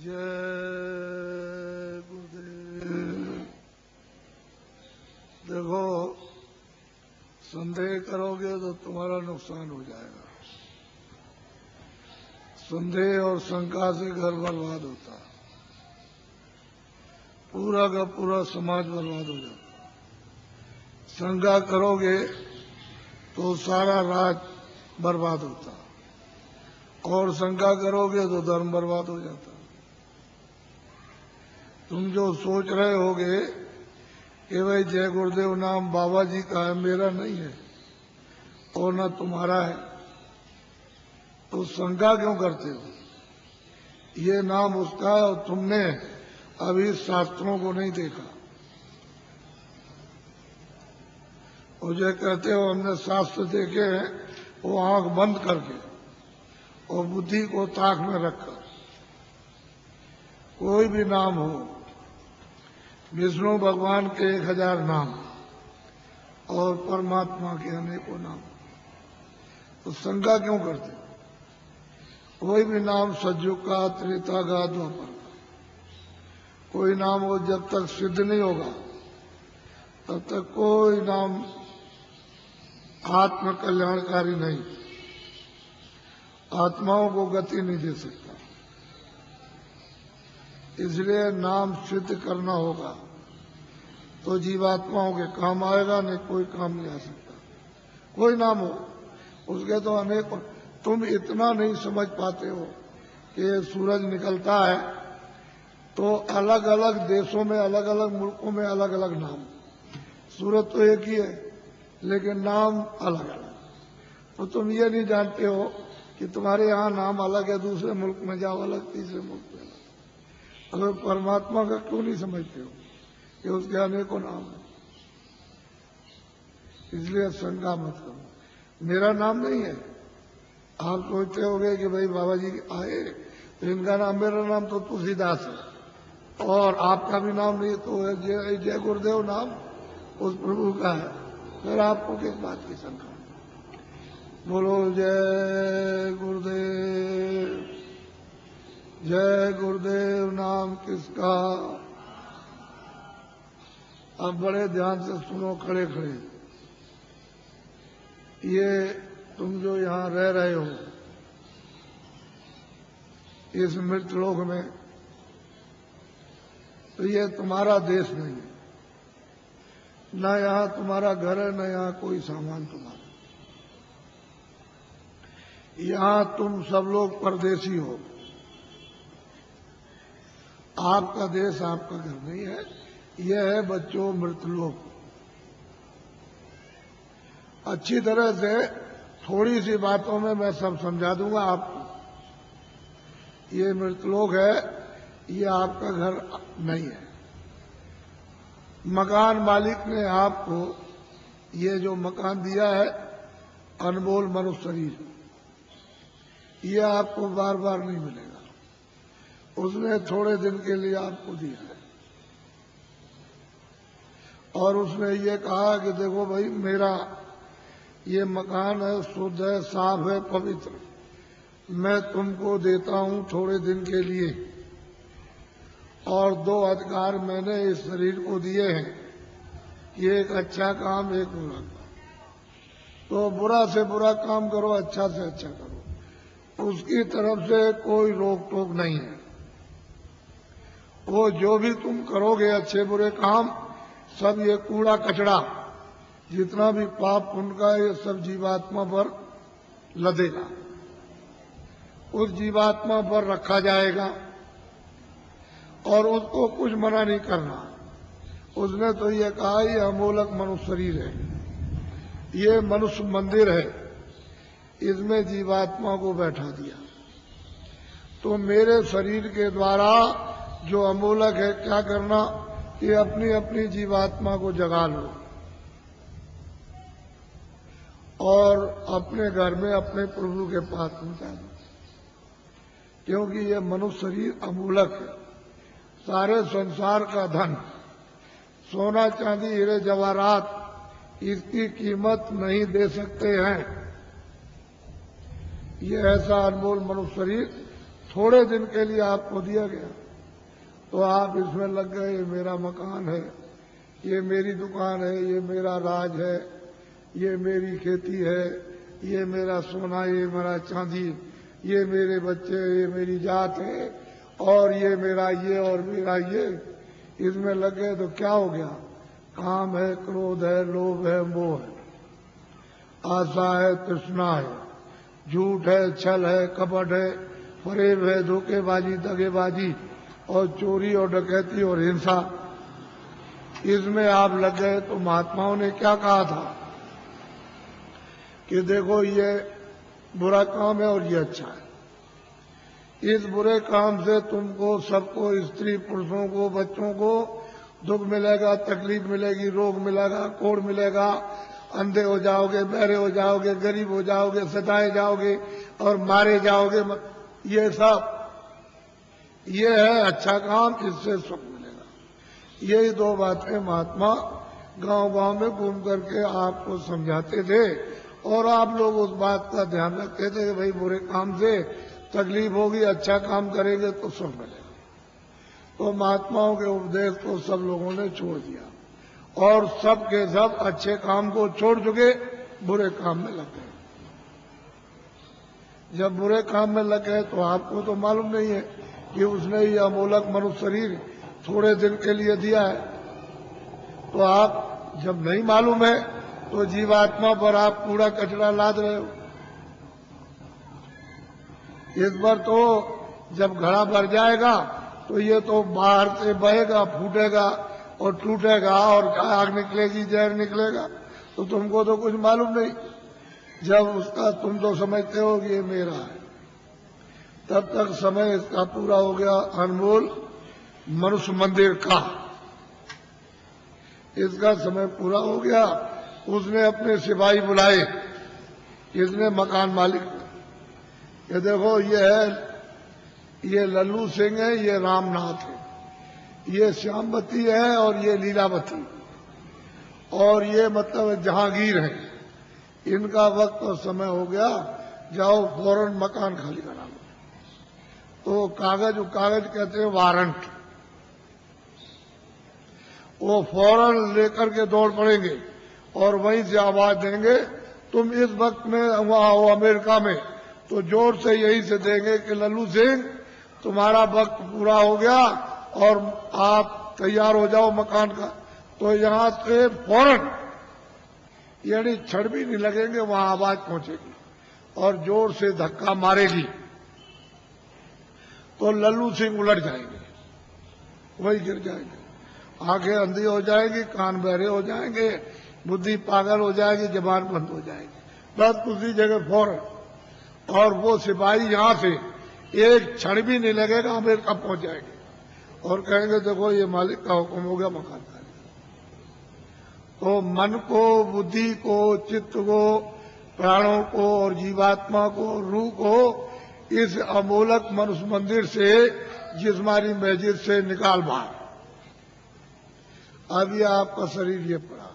जय गुरुदेव। देखो, संदेह करोगे तो तुम्हारा नुकसान हो जाएगा। संदेह और शंका से घर बर्बाद होता है, पूरा का पूरा समाज बर्बाद हो जाता है। शंका करोगे तो सारा राज बर्बाद होता है, और शंका करोगे तो धर्म बर्बाद हो जाता है। तुम जो सोच रहे होगे कि भाई जय गुरुदेव नाम बाबा जी का है, मेरा नहीं है और न तुम्हारा है, तो शंका क्यों करते हो? ये नाम उसका है और तुमने अभी शास्त्रों को नहीं देखा। और जो कहते हो हमने शास्त्र देखे हैं, वो आंख बंद करके और बुद्धि को ताक में रखकर। कोई भी नाम हो, विष्णु भगवान के 1000 नाम और परमात्मा के अनेकों नाम, तो शंका क्यों करते? कोई भी नाम सतयुग का, त्रेता का, द्वापर का, कोई नाम हो जब तक सिद्ध नहीं होगा तब तक कोई नाम आत्म कल्याणकारी नहीं, आत्माओं को गति नहीं दे सकता। इसलिए नाम सिद्ध करना होगा तो जीवात्माओं के काम आएगा, नहीं कोई काम नहीं आ सकता। कोई नाम हो, उसके तो अनेक। तुम इतना नहीं समझ पाते हो कि सूरज निकलता है तो अलग अलग देशों में, अलग अलग मुल्कों में अलग अलग नाम। सूरज तो एक ही है लेकिन नाम अलग अलग। तो तुम ये नहीं जानते हो कि तुम्हारे यहाँ नाम अलग है, दूसरे मुल्क में जाओ अलग, तीसरे मुल्क में अलग। अगर परमात्मा का क्यों नहीं समझते हो कि उसके अनेकों नाम है? इसलिए शंका मत करो। मेरा नाम नहीं है। आप सोचते होगे कि भाई बाबा जी आए तो इनका नाम, मेरा नाम तो तुलसीदास है और आपका भी नाम नहीं, तो जय गुरुदेव नाम उस प्रभु का है, फिर आपको किस बात की शंका? बोलो जय गुरुदेव। जय गुरुदेव नाम किसका? अब बड़े ध्यान से सुनो, खड़े खड़े। ये तुम जो यहाँ रह रहे हो इस मृतलोक में, तो ये तुम्हारा देश नहीं है। न यहाँ तुम्हारा घर है, न यहाँ कोई सामान तुम्हारा। यहाँ तुम सब लोग परदेसी हो। आपका देश, आपका घर नहीं है। यह है बच्चों मृतलोक। अच्छी तरह से थोड़ी सी बातों में मैं सब समझा दूंगा आपको। ये मृतलोक है, ये आपका घर नहीं है। मकान मालिक ने आपको ये जो मकान दिया है, अनमोल मनुष्य शरीर, ये आपको बार बार नहीं मिलेगा। उसने थोड़े दिन के लिए आपको दिया है और उसने ये कहा कि देखो भाई, मेरा ये मकान है, शुद्ध है, साफ है, पवित्र, मैं तुमको देता हूं थोड़े दिन के लिए। और 2 अधिकार मैंने इस शरीर को दिए हैं कि एक अच्छा काम, एक बुरा काम। तो बुरा से बुरा काम करो, अच्छा से अच्छा करो। उसकी तरफ से कोई रोक टोक नहीं है। वो जो भी तुम करोगे अच्छे बुरे काम, सब ये कूड़ा कचड़ा, जितना भी पाप पुण्य का, ये सब जीवात्मा पर लदेगा, उस जीवात्मा पर रखा जाएगा और उसको कुछ मना नहीं करना। उसने तो ये कहा ये अमोलक मनुष्य शरीर है, ये मनुष्य मंदिर है, इसमें जीवात्मा को बैठा दिया। तो मेरे शरीर के द्वारा जो अमोलक है, क्या करना कि अपनी अपनी जीवात्मा को जगा लो और अपने घर में अपने प्रभु के पास पहुंचा दो। क्योंकि ये मनुष्य शरीर अमूलक है। सारे संसार का धन, सोना चांदी हीरे जवाहरात, इसकी कीमत नहीं दे सकते हैं। ये ऐसा अनमोल मनुष्य शरीर थोड़े दिन के लिए आपको दिया गया तो आप इसमें लग गए, ये मेरा मकान है, ये मेरी दुकान है, ये मेरा राज है, ये मेरी खेती है, ये मेरा सोना, ये मेरा चांदी, ये मेरे बच्चे, ये मेरी जात है, और ये मेरा ये और मेरा ये, इसमें लग गए तो क्या हो गया? काम है, क्रोध है, लोभ है, मोह है, आशा है, तृष्णा है, झूठ है, छल है, कपट है, फरेब है, धोखेबाजी, दगेबाजी और चोरी और डकैती और हिंसा, इसमें आप लग गए। तो महात्माओं ने क्या कहा था कि देखो ये बुरा काम है और ये अच्छा है। इस बुरे काम से तुमको, सबको, स्त्री पुरुषों को, बच्चों को दुख मिलेगा, तकलीफ मिलेगी, रोग मिलेगा, कोढ़ मिलेगा, अंधे हो जाओगे, बहरे हो जाओगे, गरीब हो जाओगे, सताए जाओगे और मारे जाओगे। ये सब ये है अच्छा काम, इससे सुख मिलेगा। यही दो बातें महात्मा गांव-गांव में घूम करके आपको समझाते थे और आप लोग उस बात का ध्यान रखते थे कि भाई बुरे काम से तकलीफ होगी, अच्छा काम करेंगे तो सुख मिलेगा। तो महात्माओं के उपदेश को सब लोगों ने छोड़ दिया और सब के सब अच्छे काम को छोड़ चुके, बुरे काम में लग गए। जब बुरे काम में लग गए तो आपको तो मालूम नहीं है कि उसने ये अमोलक मनुष्य शरीर थोड़े दिन के लिए दिया है। तो आप जब नहीं मालूम है तो जीवात्मा पर आप कूड़ा कचरा लाद रहे हो। इस बार तो जब घड़ा भर जाएगा तो ये तो बाहर से बहेगा, फूटेगा और टूटेगा और आग निकलेगी, जहर निकलेगा, तो तुमको तो कुछ मालूम नहीं। जब उसका तुम तो समझते हो कि ये मेरा है, तब तक समय इसका पूरा हो गया। अनमोल मनुष्य मंदिर का इसका समय पूरा हो गया। उसने अपने सिपाही बुलाए, इसने मकान मालिक, ये देखो ये है, ये लल्लू सिंह है, ये रामनाथ है, ये श्यामवती है और ये लीलावती, और ये मतलब जहांगीर है। इनका वक्त और समय हो गया, जाओ फौरन मकान खाली करा लो। तो कागज कहते हैं वारंट, वो फौरन लेकर के दौड़ पड़ेंगे और वहीं से आवाज देंगे। तुम इस वक्त में वहां हो अमेरिका में तो जोर से यही से देंगे कि लल्लू सिंह तुम्हारा वक्त पूरा हो गया और आप तैयार हो जाओ मकान का। तो यहां से फौरन, यानी क्षण भी नहीं लगेंगे, वहां आवाज पहुंचेगी और जोर से धक्का मारेगी तो लल्लू सिंह उलट जाएंगे, वही गिर जाएंगे, आंखें अंधी हो जाएगी, कान बहरे हो जाएंगे, बुद्धि पागल हो जाएगी, जबान बंद हो जाएगी, बस उसी जगह फौरन। और वो सिपाही यहां से एक क्षण भी नहीं लगेगा, अमेरिका पहुंच जाएंगे और कहेंगे देखो ये मालिक का हुक्म हो गया, मकान खाली। तो मन को, बुद्धि को, चित्त को, प्राणों को और जीवात्मा को, रूह को इस अमोलक मनुष्य मंदिर से, जिस्मानी मस्जिद से निकाल बाहर। अब ये आपका शरीर ये पड़ा,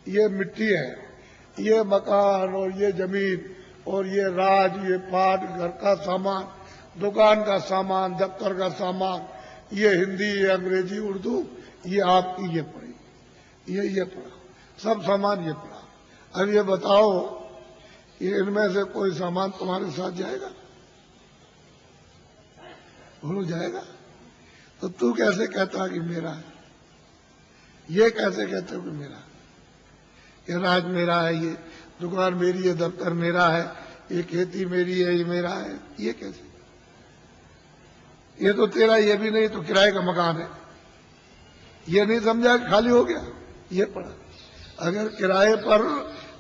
ये मिट्टी है, ये मकान और ये जमीन और ये राज, ये पाट, घर का सामान, दुकान का सामान, दफ्तर का सामान, ये हिंदी, ये अंग्रेजी, उर्दू, ये आपकी ये पड़ी, ये पड़ा, सब सामान ये पड़ा। अब ये बताओ, ये इनमें से कोई सामान तुम्हारे साथ जाएगा? भूल जाएगा? तो तू कैसे कहता कि मेरा है? ये कैसे कहते हो कि मेरा? ये राज मेरा है, ये दुकान मेरी है, दफ्तर मेरा है, ये खेती मेरी है, ये मेरा है, ये कैसे? ये तो तेरा ये भी नहीं तो किराए का मकान है, ये नहीं समझा कि खाली हो गया, ये पड़ा। अगर किराए पर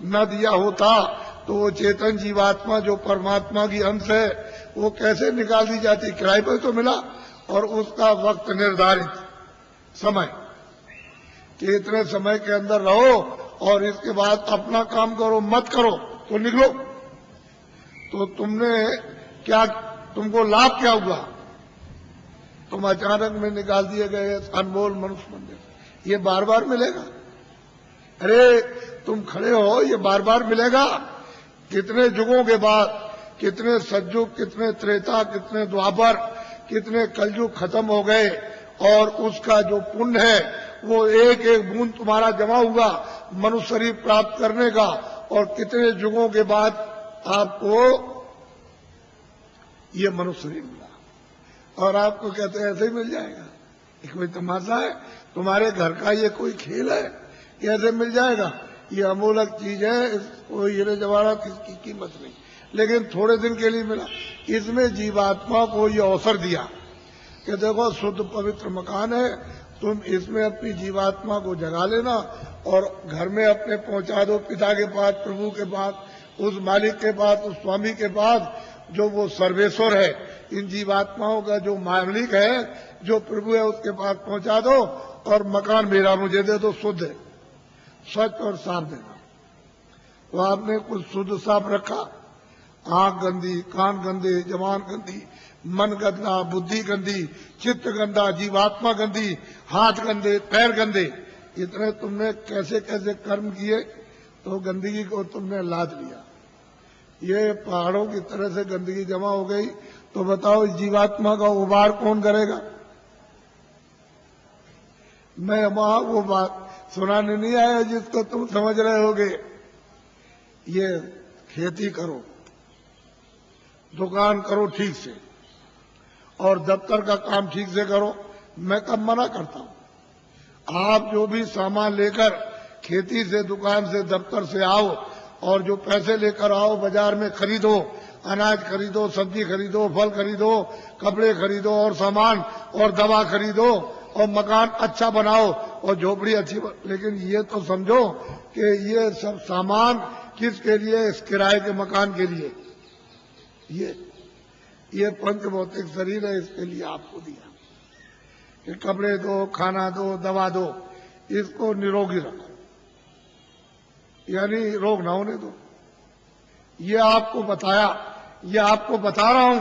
न दिया होता तो वो चेतन जीवात्मा जो परमात्मा की अंश है वो कैसे निकाल दी जाती? किराए पर तो मिला और उसका वक्त निर्धारित समय कि इतने समय के अंदर रहो और इसके बाद अपना काम करो, मत करो तो निकलो। तो तुमने क्या, तुमको लाभ क्या हुआ? तुम अचानक में निकाल दिए गए अनमोल मनुष्य मंदिर, ये बार बार मिलेगा? अरे तुम खड़े हो, ये बार बार मिलेगा? कितने युगों के बाद, कितने सतयुग, कितने त्रेता, कितने द्वापर, कितने कलयुग खत्म हो गए, और उसका जो पुण्य है वो एक एक बूंद तुम्हारा जमा हुआ मनुष्य शरीर प्राप्त करने का, और कितने युगों के बाद आपको ये मनुष्य शरीर मिला। और आपको कहते हैं ऐसे ही मिल जाएगा, ये कोई तमाशा है? तुम्हारे घर का ये कोई खेल है? कैसे मिल जाएगा? ये अमूलक चीज है, इसको हीरे जवाहरात इसकी कीमत नहीं, लेकिन थोड़े दिन के लिए मिला। इसमें जीवात्मा को ये अवसर दिया कि देखो शुद्ध पवित्र मकान है, तुम इसमें अपनी जीवात्मा को जगा लेना और घर में अपने पहुंचा दो पिता के पास, प्रभु के पास, उस मालिक के पास, उस स्वामी के पास, जो वो सर्वेश्वर है, इन जीवात्माओं का जो मालिक है, जो प्रभु है, उसके पास पहुंचा दो और मकान मेरा मुझे दे दो, शुद्ध है, स्वच्छ और साफ देना। तो आपने कुछ शुद्ध साफ रखा, आंख गंदी, कान गंदे, जबान गंदी, मन गंदा, बुद्धि गंदी, चित्त गंदा, जीवात्मा गंदी, हाथ गंदे, पैर गंदे, इतने तुमने कैसे कैसे कर्म किए, तो गंदगी को तुमने लाद लिया। ये पहाड़ों की तरह से गंदगी जमा हो गई, तो बताओ इस जीवात्मा का उबार कौन करेगा? मैं वहां वो बात सुनाने नहीं आया जिसको तुम समझ रहे होगे। ये खेती करो, दुकान करो ठीक से, और दफ्तर का काम ठीक से करो। मैं कब मना करता हूं? आप जो भी सामान लेकर खेती से, दुकान से, दफ्तर से आओ, और जो पैसे लेकर आओ बाजार में खरीदो, अनाज खरीदो, सब्जी खरीदो, फल खरीदो, कपड़े खरीदो, और सामान और दवा खरीदो, और मकान अच्छा बनाओ, और झोपड़ी अच्छी लेकिन ये तो समझो कि ये सब सामान किसके लिए? इस किराए के मकान के लिए। ये पंच भौतिक शरीर है, इसके लिए आपको दिया कि कपड़े दो, खाना दो, दवा दो, इसको निरोगी रखो, यानी रोग ना होने दो। ये आपको बताया, ये आपको बता रहा हूं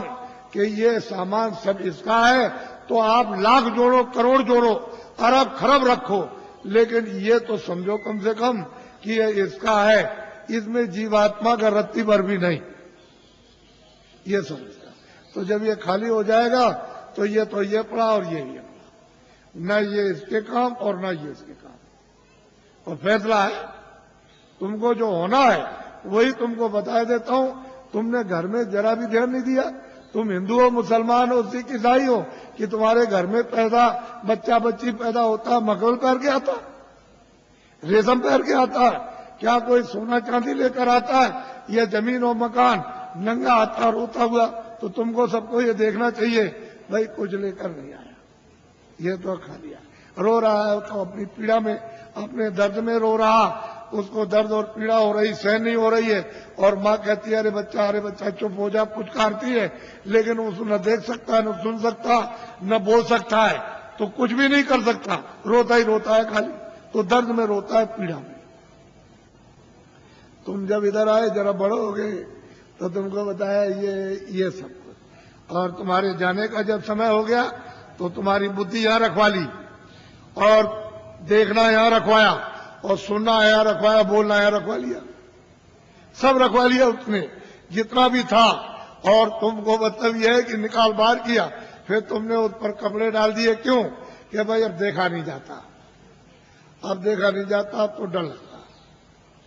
कि ये सामान सब इसका है, तो आप लाख जोड़ो, करोड़ जोड़ो, अरब खरब रखो, लेकिन ये तो समझो कम से कम कि ये इसका है, इसमें जीवात्मा का रत्ती भर भी नहीं, ये समझ। तो जब ये खाली हो जाएगा तो ये पड़ा और ये पड़ा, न ये इसके काम और न ये इसके काम। और फैसला है, तुमको जो होना है वही तुमको बता देता हूं। तुमने घर में जरा भी ध्यान नहीं दिया। तुम हिंदू हो, मुसलमान हो, सिख ईसाई हो, कि तुम्हारे घर में बच्चा बच्ची पैदा होता है मखमल पहन के आता है, रेशम पहन के आता है? क्या कोई सोना चांदी लेकर आता है? यह जमीन और मकान नंगा आता रोता हुआ? तो तुमको सबको ये देखना चाहिए, भाई कुछ लेकर नहीं आया, ये तो खा लिया। रो रहा है तो अपनी पीड़ा में, अपने दर्द में रो रहा, उसको दर्द और पीड़ा हो रही, सहन नहीं हो रही है, और माँ कहती है अरे बच्चा चुप हो जा, पुचकारती है, लेकिन उसको न देख सकता, न सुन सकता, न बोल सकता है, तो कुछ भी नहीं कर सकता, रोता ही रोता है खाली। तो दर्द में रोता है, पीड़ा में। तुम जब इधर आए, जरा बड़े हो गए, तो तुमको बताया ये सब कुछ, और तुम्हारे जाने का जब समय हो गया तो तुम्हारी बुद्धि यहां रखवा ली, और देखना यहां रखवाया, और सुनना यहां रखवाया, बोलना यहां रखवा लिया, सब रखवा लिया उसने जितना भी था। और तुमको मतलब यह है कि निकाल बाहर किया, फिर तुमने उस पर कपड़े डाल दिए। क्यों? कि भाई अब देखा नहीं जाता, अब देखा नहीं जाता तो डर लगता,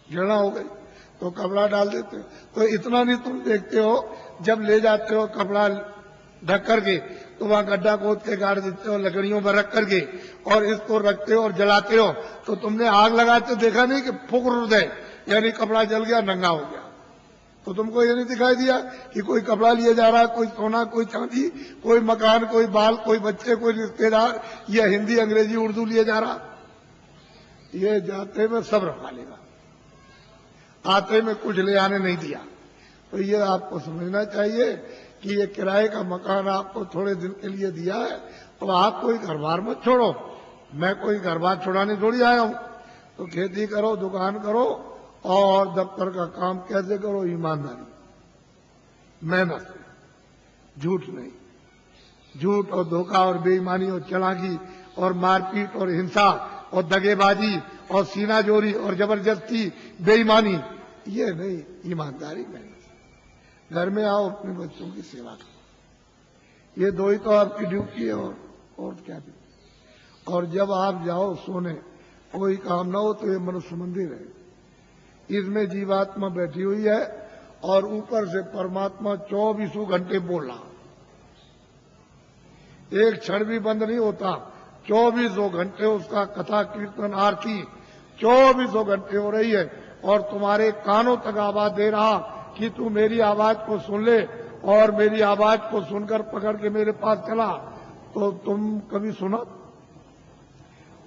घृणा हो गई, तो कपड़ा डाल देते हो। तो इतना नहीं तुम देखते हो, जब ले जाते हो कपड़ा ढक करके, तो वहां गड्ढा खोद के गाड़ देते हो, लकड़ियों पर रख करके, और इसको रखते हो और जलाते हो। तो तुमने आग लगाते देखा नहीं कि फुक दे, यानी कपड़ा जल गया, नंगा हो गया। तो तुमको ये नहीं दिखाई दिया कि कोई कपड़ा लिए जा रहा है, कोई सोना, कोई चांदी, कोई मकान, कोई बाल, कोई बच्चे, कोई रिश्तेदार, या हिंदी अंग्रेजी उर्दू लिए जा रहा? ये जाते में सब रखवा लेगा, आते में कुछ ले आने नहीं दिया। तो ये आपको समझना चाहिए कि ये किराए का मकान आपको थोड़े दिन के लिए दिया है, तो आप कोई घर बार मत छोड़ो। मैं कोई घर बार छोड़ाने थोड़ी आया हूं। तो खेती करो, दुकान करो, और दफ्तर का काम कैसे करो? ईमानदारी, मेहनत, झूठ नहीं। झूठ और धोखा और बेईमानी और चालाकी और मारपीट और हिंसा और दगेबाजी और सीनाजोरी और जबरदस्ती, बेईमानी, ये नहीं। ईमानदारी, मेहनत। घर में आओ, अपने बच्चों की सेवा करो। ये दो ही तो आपकी ड्यूटी है, और क्या ड्यूटी। और जब आप जाओ सोने, कोई काम ना हो, तो ये मनुष्य मंदिर है, इसमें जीवात्मा बैठी हुई है और ऊपर से परमात्मा 24 घंटे बोल रहा, एक क्षण भी बंद नहीं होता। 24 घंटे उसका कथा कीर्तन आरती 24 घंटे हो रही है, और तुम्हारे कानों तक आवाज दे रहा कि तू मेरी आवाज को सुन ले, और मेरी आवाज को सुनकर पकड़ के मेरे पास चला। तो तुम कभी सुना?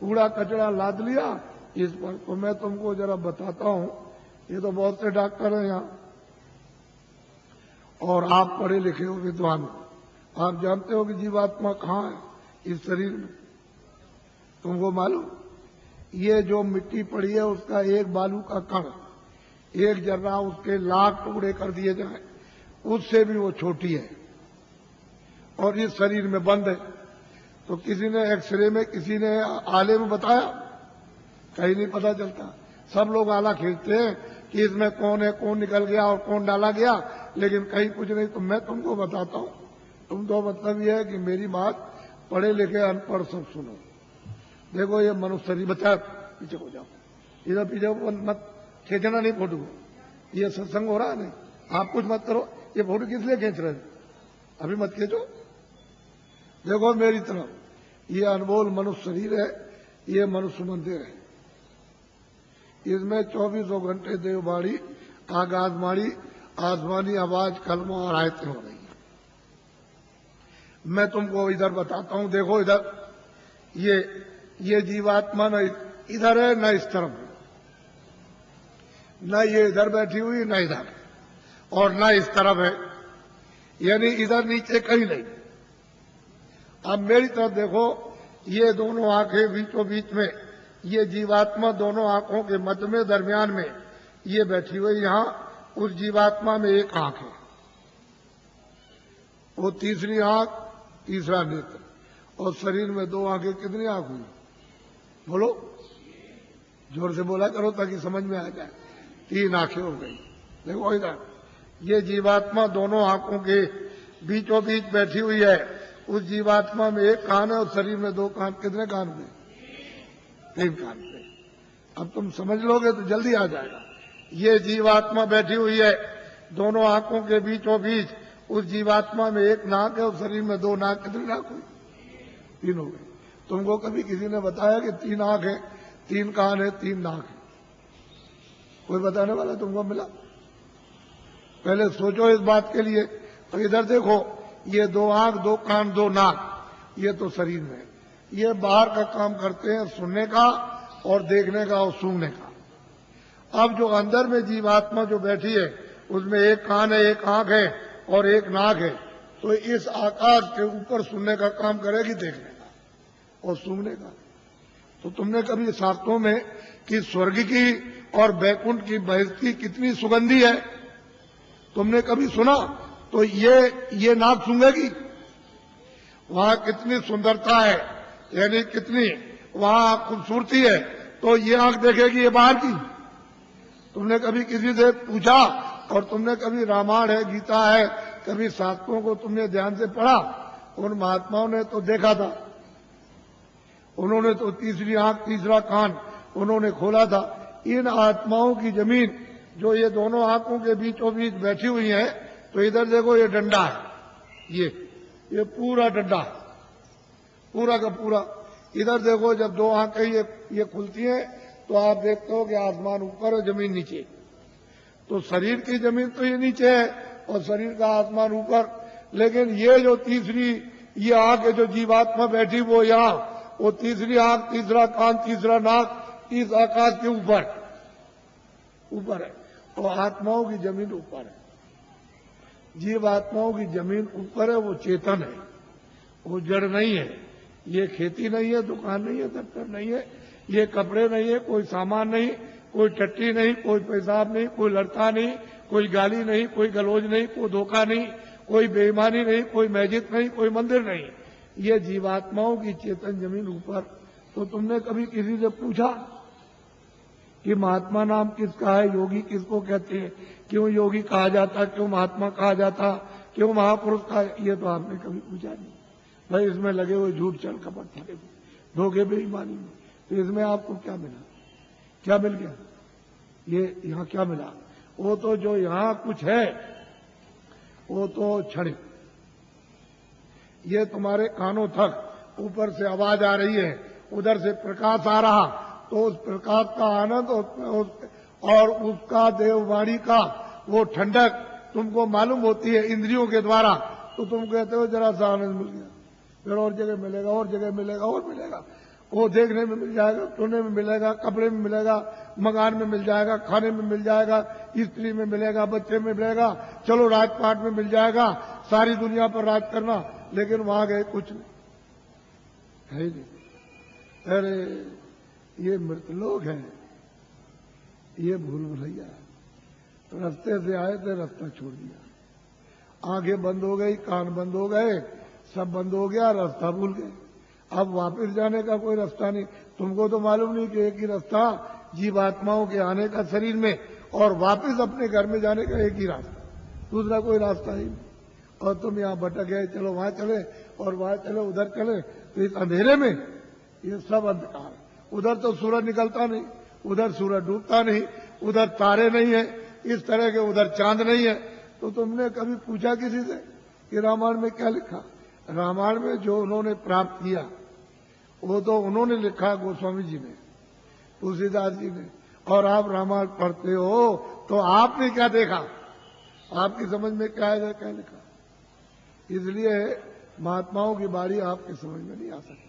कूड़ा कचरा लाद लिया इस पर। तो मैं तुमको जरा बताता हूं, ये तो बहुत से डॉक्टर हैं यहाँ, और आप पढ़े लिखे हो, विद्वान हो, आप जानते हो कि जीवात्मा कहाँ है इस शरीर में। तुमको मालूम, ये जो मिट्टी पड़ी है उसका एक बालू का कण, एक जर्रा उसके लाख टुकड़े कर दिए जाए, उससे भी वो छोटी है, और इस शरीर में बंद है। तो किसी ने एक्सरे में, किसी ने आले में बताया? कहीं नहीं पता चलता। सब लोग आला खींचते हैं कि इसमें कौन है, कौन निकल गया और कौन डाला गया, लेकिन कहीं कुछ नहीं। तो मैं तुमको बताता हूं, तुम तो मतलब यह है कि मेरी बात पढ़े लिखे अनपढ़ सब सुनो। देखो ये मनुष्य शरीर, बच्चा पीछे हो जाओ, इधर पीछे मत खींचना नहीं फोटो को, ये सत्संग हो रहा है नहीं, आप कुछ मत करो। ये फोटो किस लिए खींच रहे हैं? अभी मत खींचो। देखो मेरी तरफ, ये अनमोल मनुष्य शरीर है, ये मनुष्य मंदिर है, इसमें 24 घंटे देववाणी, आकाशवाणी, आसमानी आवाज, कलमा और आयतें हो रही है। मैं तुमको इधर बताता हूं, देखो इधर, ये जीवात्मा न इधर है न इस तरफ है, न ये इधर बैठी हुई न इधर, और न इस तरफ है, यानी इधर नीचे कहीं नहीं। अब मेरी तरफ देखो, ये दोनों आंखें बीचों बीच में, ये जीवात्मा दोनों आंखों के मध्य में, दरमियान में ये बैठी हुई। यहां उस जीवात्मा में एक आंख है, वो तीसरी आंख, तीसरा नेत्र, और शरीर में दो आंखें। कितनी आंख हुई? बोलो, जोर से बोला करो ताकि समझ में आ जाए। 3 आंखें हो गई। देखो इधर, ये जीवात्मा दोनों आंखों के बीचों बीच बैठी हुई है। उस जीवात्मा में एक कान है और शरीर में 2 कान। कितने कान में? 3 कान पे। अब तुम समझ लोगे तो जल्दी आ जाएगा। ये जीवात्मा बैठी हुई है दोनों आंखों के बीचों बीच। उस जीवात्मा में एक नाक है और शरीर में 2 नाक। कितनी नाक हुई? 3 हो गई। तुमको कभी किसी ने बताया कि 3 आंख है, 3 कान है, 3 नाक है? कोई बताने वाला तुमको मिला? पहले सोचो इस बात के लिए। तो इधर देखो, ये 2 आंख, 2 कान, 2 नाक, ये तो शरीर में। ये बाहर का काम करते हैं, सुनने का और देखने का और सूंघने का। अब जो अंदर में जीवात्मा जो बैठी है, उसमें एक कान है, एक आंख है और एक नाक है। तो इस आकाश के ऊपर सुनने का काम करेगी, देखने का और सूंघने का। तो तुमने कभी शास्त्रों में कि स्वर्ग की और बैकुंठ की बहस्ती कितनी सुगंधी है, तुमने कभी सुना? तो ये नाक सूंघेगी। वहां कितनी सुंदरता है, यानी कितनी वहां खूबसूरती है, तो ये आंख देखेगी ये बाहर की। तुमने कभी किसी से पूछा? और तुमने कभी रामायण है, गीता है, कभी शास्त्रों को तुमने ध्यान से पढ़ा? उन महात्माओं ने तो देखा था, उन्होंने तो तीसरी आंख, तीसरा कान उन्होंने खोला था। इन आत्माओं की जमीन जो ये दोनों आंखों के बीचों बीच बैठी हुई है, तो इधर देखो ये डंडा है, ये पूरा डंडा, पूरा का पूरा। इधर देखो, जब 2 आंखें ये खुलती हैं तो आप देखते हो कि आसमान ऊपर और जमीन नीचे। तो शरीर की जमीन तो ये नीचे है और शरीर का आसमान ऊपर। लेकिन ये जो तीसरी ये आंख है जो जीवात्मा बैठी, वो यहाँ, वो तीसरी आंख, तीसरा कान, तीसरा नाक इस आकाश के ऊपर है। तो आत्माओं की जमीन ऊपर है, जीवात्माओं की जमीन ऊपर है। वो चेतन है, वो जड़ नहीं है। ये खेती नहीं है, दुकान नहीं है, दफ्तर नहीं है, ये कपड़े नहीं है, कोई सामान नहीं, कोई टट्टी नहीं, कोई पेशाब नहीं, कोई लड़का नहीं, कोई गाली नहीं, कोई गलौज नहीं, कोई धोखा नहीं, कोई बेईमानी नहीं, कोई मस्जिद नहीं, कोई मंदिर नहीं। ये जीवात्माओं की चेतन जमीन ऊपर। तो तुमने कभी किसी से पूछा कि महात्मा नाम किसका है, योगी किसको कहते हैं, क्यों योगी कहा जाता, क्यों महात्मा कहा जाता, क्यों महापुरुष कहा, ये तो आपने कभी पूछा नहीं। भाई इसमें लगे हुए झूठ चल कपट फटे धोखे बेईमानी में, तो इसमें आपको क्या मिला, क्या मिल गया, ये यहाँ क्या मिला? वो तो जो यहाँ कुछ है वो तो क्षणिक, ये तुम्हारे कानों तक ऊपर से आवाज आ रही है, उधर से प्रकाश आ रहा, तो उस प्रकाश का आनंद और उसका देववाणी का वो ठंडक तुमको मालूम होती है इंद्रियों के द्वारा, तो तुम कहते हो जरा सा आनंद मिल गया, फिर और जगह मिलेगा, और जगह मिलेगा, और मिलेगा, वो देखने में मिल जाएगा, सुनने में मिलेगा, कपड़े में मिलेगा, मकान में मिल जाएगा, खाने में मिल जाएगा, स्त्री में मिलेगा, बच्चे में मिलेगा, चलो राजपाट में मिल जाएगा, सारी दुनिया पर राज करना, लेकिन वहां गए कुछ नहीं है ही नहीं। अरे ये मृतलोक है, ये भूल भुलैया है, रास्ते से आए थे, रास्ता छोड़ दिया, आंखें बंद हो गई, कान बंद हो गए, सब बंद हो गया, रास्ता भूल गए। अब वापस जाने का कोई रास्ता नहीं। तुमको तो मालूम नहीं कि एक ही रास्ता जीवात्माओं के आने का शरीर में और वापस अपने घर में जाने का एक ही रास्ता, दूसरा कोई रास्ता ही नहीं। और तुम यहाँ भटक गए, चलो वहां चले और वहां चले, उधर चले, तो इस अंधेरे में ये सब अंधकार। उधर तो सूरज निकलता नहीं, उधर सूरज डूबता नहीं, उधर तारे नहीं है, इस तरह के उधर चांद नहीं है। तो तुमने कभी पूछा किसी से कि रामायण में क्या लिखा? रामायण में जो उन्होंने प्राप्त किया वो तो उन्होंने लिखा, गोस्वामी जी ने, तुलसीदास जी ने, और आप रामायण पढ़ते हो तो आपने क्या देखा, आपकी समझ में क्या आएगा, क्या लिखा? इसलिए महात्माओं की बारी आपकी समझ में नहीं आ सकती।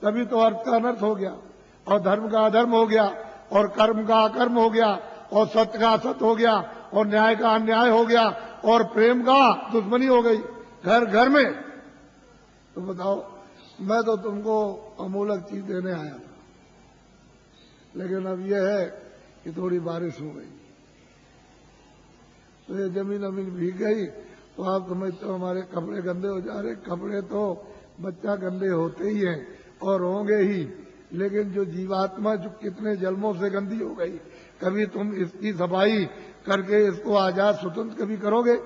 तभी तो अर्थ का अनर्थ हो गया, और धर्म का अधर्म हो गया, और कर्म का अकर्म हो गया, और सत्य का असत्य हो गया, और न्याय का अन्याय हो गया, और प्रेम का दुश्मनी हो गई घर घर में। तो बताओ, मैं तो तुमको अमूलक चीज देने आया था, लेकिन अब यह है कि थोड़ी बारिश हो गई तो ये जमीन अमीन भीग गई, तो आप समझते हो हमारे कपड़े गंदे हो जा रहे। कपड़े तो बच्चा गंदे होते ही हैं और होंगे ही, लेकिन जो जीवात्मा जो कितने जन्मों से गंदी हो गई, कभी तुम इसकी सफाई करके इसको आजाद स्वतंत्र कभी करोगे?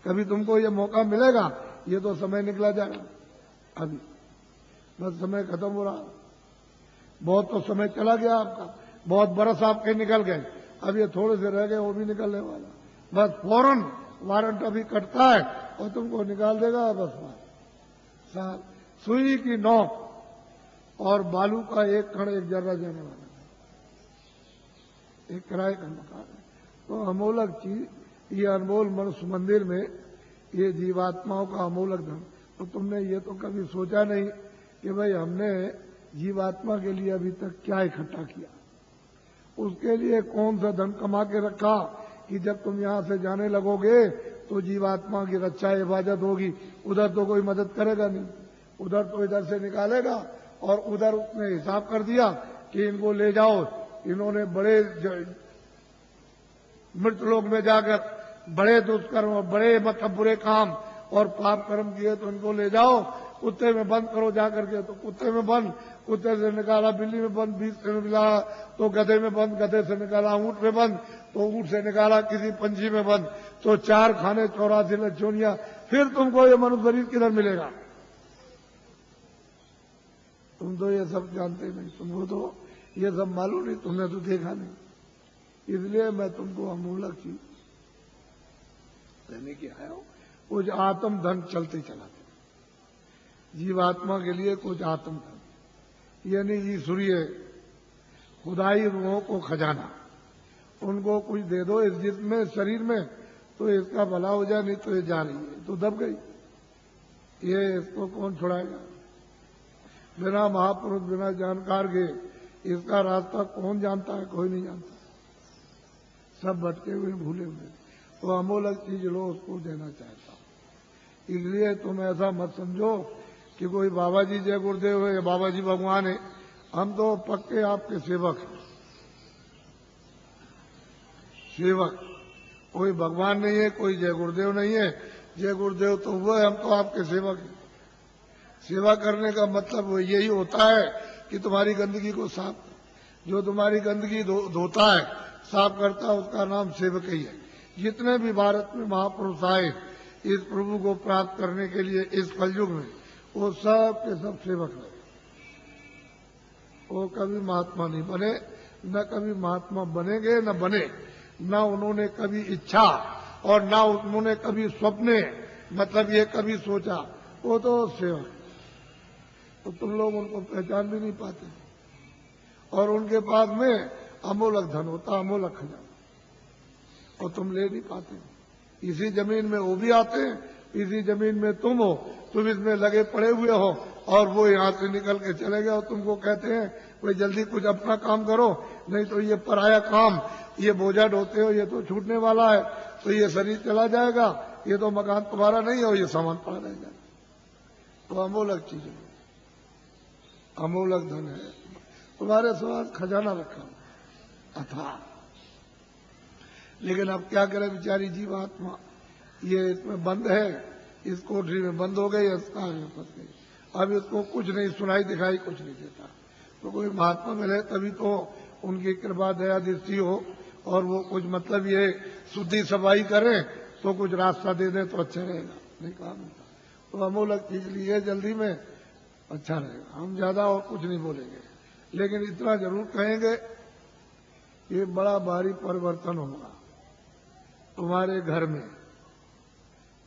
कभी तुमको ये मौका मिलेगा? ये तो समय निकला जा रहा, अभी बस समय खत्म हो रहा। बहुत तो समय चला गया आपका, बहुत बरस आपके निकल गए, अब ये थोड़े से रह गए, वो भी निकलने वाला। बस फौरन वारंट अभी कटता है और तुमको निकाल देगा। बस सुई की नोक और बालू का एक कण एक जर्रा जाने वाला, एक किराए का मकान है। तो अमूलक चीज, ये अनमोल मनुष्य मंदिर में ये जीवात्माओं का अमूलक धन। तो तुमने ये तो कभी सोचा नहीं कि भाई हमने जीवात्मा के लिए अभी तक क्या इकट्ठा किया, उसके लिए कौन सा धन कमा के रखा कि जब तुम यहां से जाने लगोगे तो जीवात्मा की रक्षा हिफाजत होगी। उधर तो कोई मदद करेगा नहीं, उधर तो इधर से निकालेगा, और उधर उसने हिसाब कर दिया कि इनको ले जाओ, इन्होंने बड़े मृत लोक में जाकर बड़े दुष्कर्म और बड़े मतलब बुरे काम और पाप कर्म किए, तो इनको ले जाओ, कुत्ते में बंद करो जाकर के। तो कुत्ते में बंद, कुत्ते से निकाला बिल्ली में बंद, बीच से निकाला तो गधे में बंद, गधे से निकाला ऊंट में बंद, तो ऊंट से निकाला किसी पंछी में बंद, तो 4 खाने 84 लक्षोनिया। फिर तुमको ये मनुष्य शरीर किधर मिलेगा? तुम तो ये सब जानते नहीं, तुमको तो ये सब मालूम नहीं, तुमने तो देखा नहीं। इसलिए मैं तुमको अमूलक चीज लेने की आया हूं। कुछ आत्म धन चलते चलाते, जीवात्मा के लिए कुछ आत्म धन, यानी ईश्वरीय खुदाई रूहों को खजाना, उनको कुछ दे दो इस जिस्म में, शरीर में, तो इसका भला हो जाए, नहीं तो ये जा रही है तो दब गई, ये इसको कौन छुड़ाएगा? बिना महापुरुष, बिना जानकार के इसका रास्ता कौन जानता है? कोई नहीं जानता, सब भटके हुए भूले हुए। तो अमूलक चीज लो, उसको देना चाहता हूं। इसलिए तुम ऐसा मत समझो कि कोई बाबा जी जय गुरुदेव है या बाबा जी भगवान है। हम तो पक्के आपके सेवक हैं, सेवक, कोई भगवान नहीं है, कोई जय गुरुदेव नहीं है। जय गुरुदेव तो वो है, हम तो आपके सेवक हैं। सेवा करने का मतलब वो यही होता है कि तुम्हारी गंदगी को साफ, जो तुम्हारी गंदगी धोता है, साफ करता है, उसका नाम सेवक ही है। जितने भी भारत में महापुरुष आए इस प्रभु को प्राप्त करने के लिए इस कलयुग में, वो सब के सब सेवक रहे। वो कभी महात्मा नहीं बने, न कभी महात्मा बनेंगे, न बने, न उन्होंने कभी इच्छा और न उन्होंने कभी स्वप्ने मतलब ये कभी सोचा। वो तो सेवक, तो तुम लोग उनको पहचान भी नहीं पाते। और उनके पास में अमोलक धन होता, अमोलक खजाना, और तुम ले नहीं पाते। इसी जमीन में वो भी आते हैं, इसी जमीन में तुम हो, तुम इसमें लगे पड़े हुए हो, और वो यहाँ से निकल के चले गए और तुमको कहते हैं भाई जल्दी कुछ अपना काम करो, नहीं तो ये पराया काम, ये बोझा ढोते हो, ये तो छूटने वाला है, तो ये शरीर चला जाएगा, ये तो मकान तुम्हारा नहीं हो, ये सामान पड़ा रह जाएगा। तो अमोलक चीज है, अमोलक धन है, तुम्हारे सवाल खजाना रखा अथा। लेकिन अब क्या करे बेचारी जीवात्मा, ये इसमें बंद है, इस कोठरी में बंद हो गई, अस्कार में फंस गई। अब इसको कुछ नहीं सुनाई दिखाई कुछ नहीं देता। तो कोई महात्मा मिले तभी तो उनकी कृपा दया दृष्टि हो और वो कुछ मतलब ये शुद्धि सफाई करें तो कुछ रास्ता दे दें तो अच्छा रहेगा, नहीं कहा मिलता। तो अमोलक चीज लिए जल्दी में अच्छा रहेगा। हम ज्यादा और कुछ नहीं बोलेंगे, लेकिन इतना जरूर कहेंगे ये बड़ा भारी परिवर्तन होगा तुम्हारे घर में,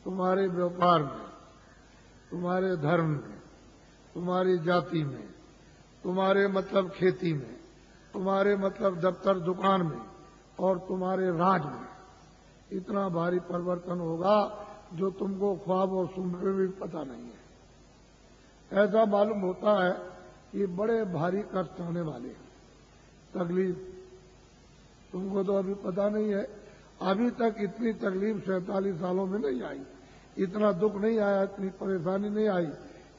तुम्हारे व्यापार में, तुम्हारे धर्म में, तुम्हारी जाति में, तुम्हारे मतलब खेती में, तुम्हारे मतलब दफ्तर दुकान में और तुम्हारे राज में। इतना भारी परिवर्तन होगा जो तुमको ख्वाब और सुन में भी पता नहीं है। ऐसा मालूम होता है कि बड़े भारी कष्ट होने वाले, तकलीफ तुमको तो अभी पता नहीं है। अभी तक इतनी तकलीफ 47 सालों में नहीं आई, इतना दुख नहीं आया, इतनी परेशानी नहीं आई,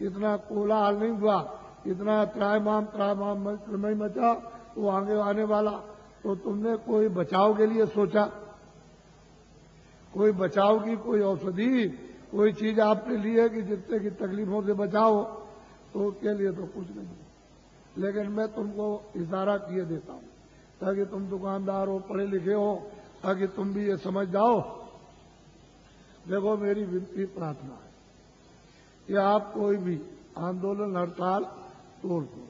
इतना कोलाहल नहीं हुआ, इतना त्रायमाम नहीं मचा वो आगे आने वाला। तो तुमने कोई बचाव के लिए सोचा, कोई बचाव की कोई औषधि, कोई चीज आपने ली है कि जिससे कि तकलीफों से बचाओ? तो उसके लिए तो कुछ नहीं। लेकिन मैं तुमको इशारा किए देता हूं ताकि तुम दुकानदार हो, पढ़े लिखे हो, ताकि तुम भी ये समझ जाओ। देखो मेरी विनती प्रार्थना है कि आप कोई भी आंदोलन हड़ताल तोड़ दो।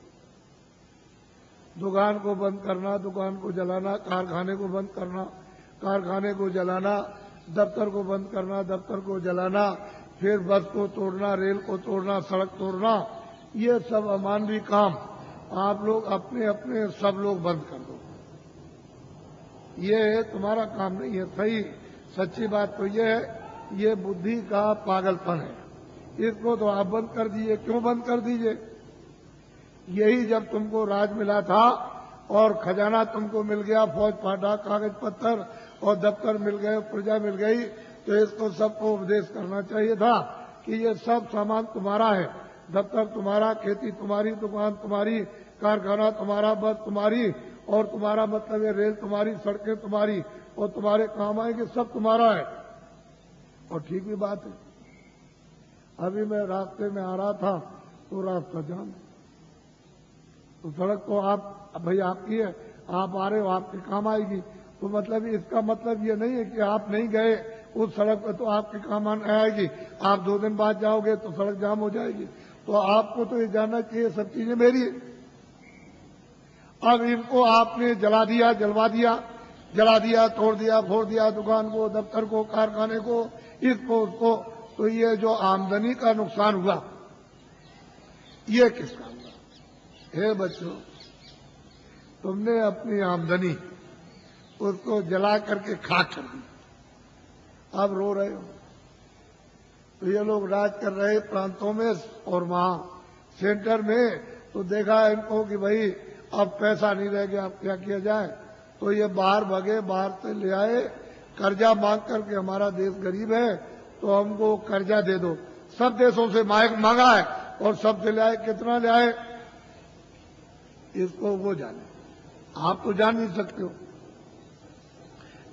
दुकान को बंद करना, दुकान को जलाना, कारखाने को बंद करना, कारखाने को जलाना, दफ्तर को बंद करना, दफ्तर को जलाना, फिर बस को तोड़ना, रेल को तोड़ना, सड़क तोड़ना, ये सब अमानवीय काम आप लोग अपने अपने सब लोग बंद कर दो। ये तुम्हारा काम नहीं है। सही सच्ची बात तो ये है, ये बुद्धि का पागलपन है। इसको तो आप बंद कर दीजिए। क्यों बंद कर दीजिए? यही जब तुमको राज मिला था और खजाना तुमको मिल गया, फौज फाटा, कागज पत्थर और दफ्तर मिल गए, प्रजा मिल गई, तो इसको सबको उपदेश करना चाहिए था कि ये सब सामान तुम्हारा है। दफ्तर तुम्हारा, खेती तुम्हारी, दुकान तुम्हारी, कारखाना तुम्हारा, बस तुम्हारी, और तुम्हारा मतलब ये रेल तुम्हारी, सड़कें तुम्हारी, और तुम्हारे काम आएंगे, सब तुम्हारा है। और ठीक भी बात है। अभी मैं रास्ते में आ रहा था तो रास्ता जाम है, तो सड़क तो आप भाई आपकी है, आप आ रहे हो, आपके काम आएगी। तो मतलब इसका मतलब ये नहीं है कि आप नहीं गए उस सड़क पर तो आपके काम आएगी। आप 2 दिन बाद जाओगे तो सड़क जाम हो जाएगी। तो आपको तो ये जानना चाहिए सब चीजें मेरी है। अब इनको आपने जला दिया, जलवा दिया, जला दिया, तोड़ दिया, फोड़ दिया, दुकान को, दफ्तर को, कारखाने को, इसको उसको, तो ये जो आमदनी का नुकसान हुआ ये किसका हुआ? हे बच्चों, तुमने अपनी आमदनी उसको जला करके खाक कर दी, अब रो रहे हो। तो ये लोग राज कर रहे प्रांतों में और वहां सेंटर में, तो देखा इनको कि भाई अब पैसा नहीं रह गया, अब क्या किया जाए? तो ये बाहर भगे, बाहर से ले आए कर्जा मांग करके, हमारा देश गरीब है तो हमको कर्जा दे दो। सब देशों से मांगा है और सब से ले आए। कितना ले आए इसको वो जाने, आप तो जान नहीं सकते हो,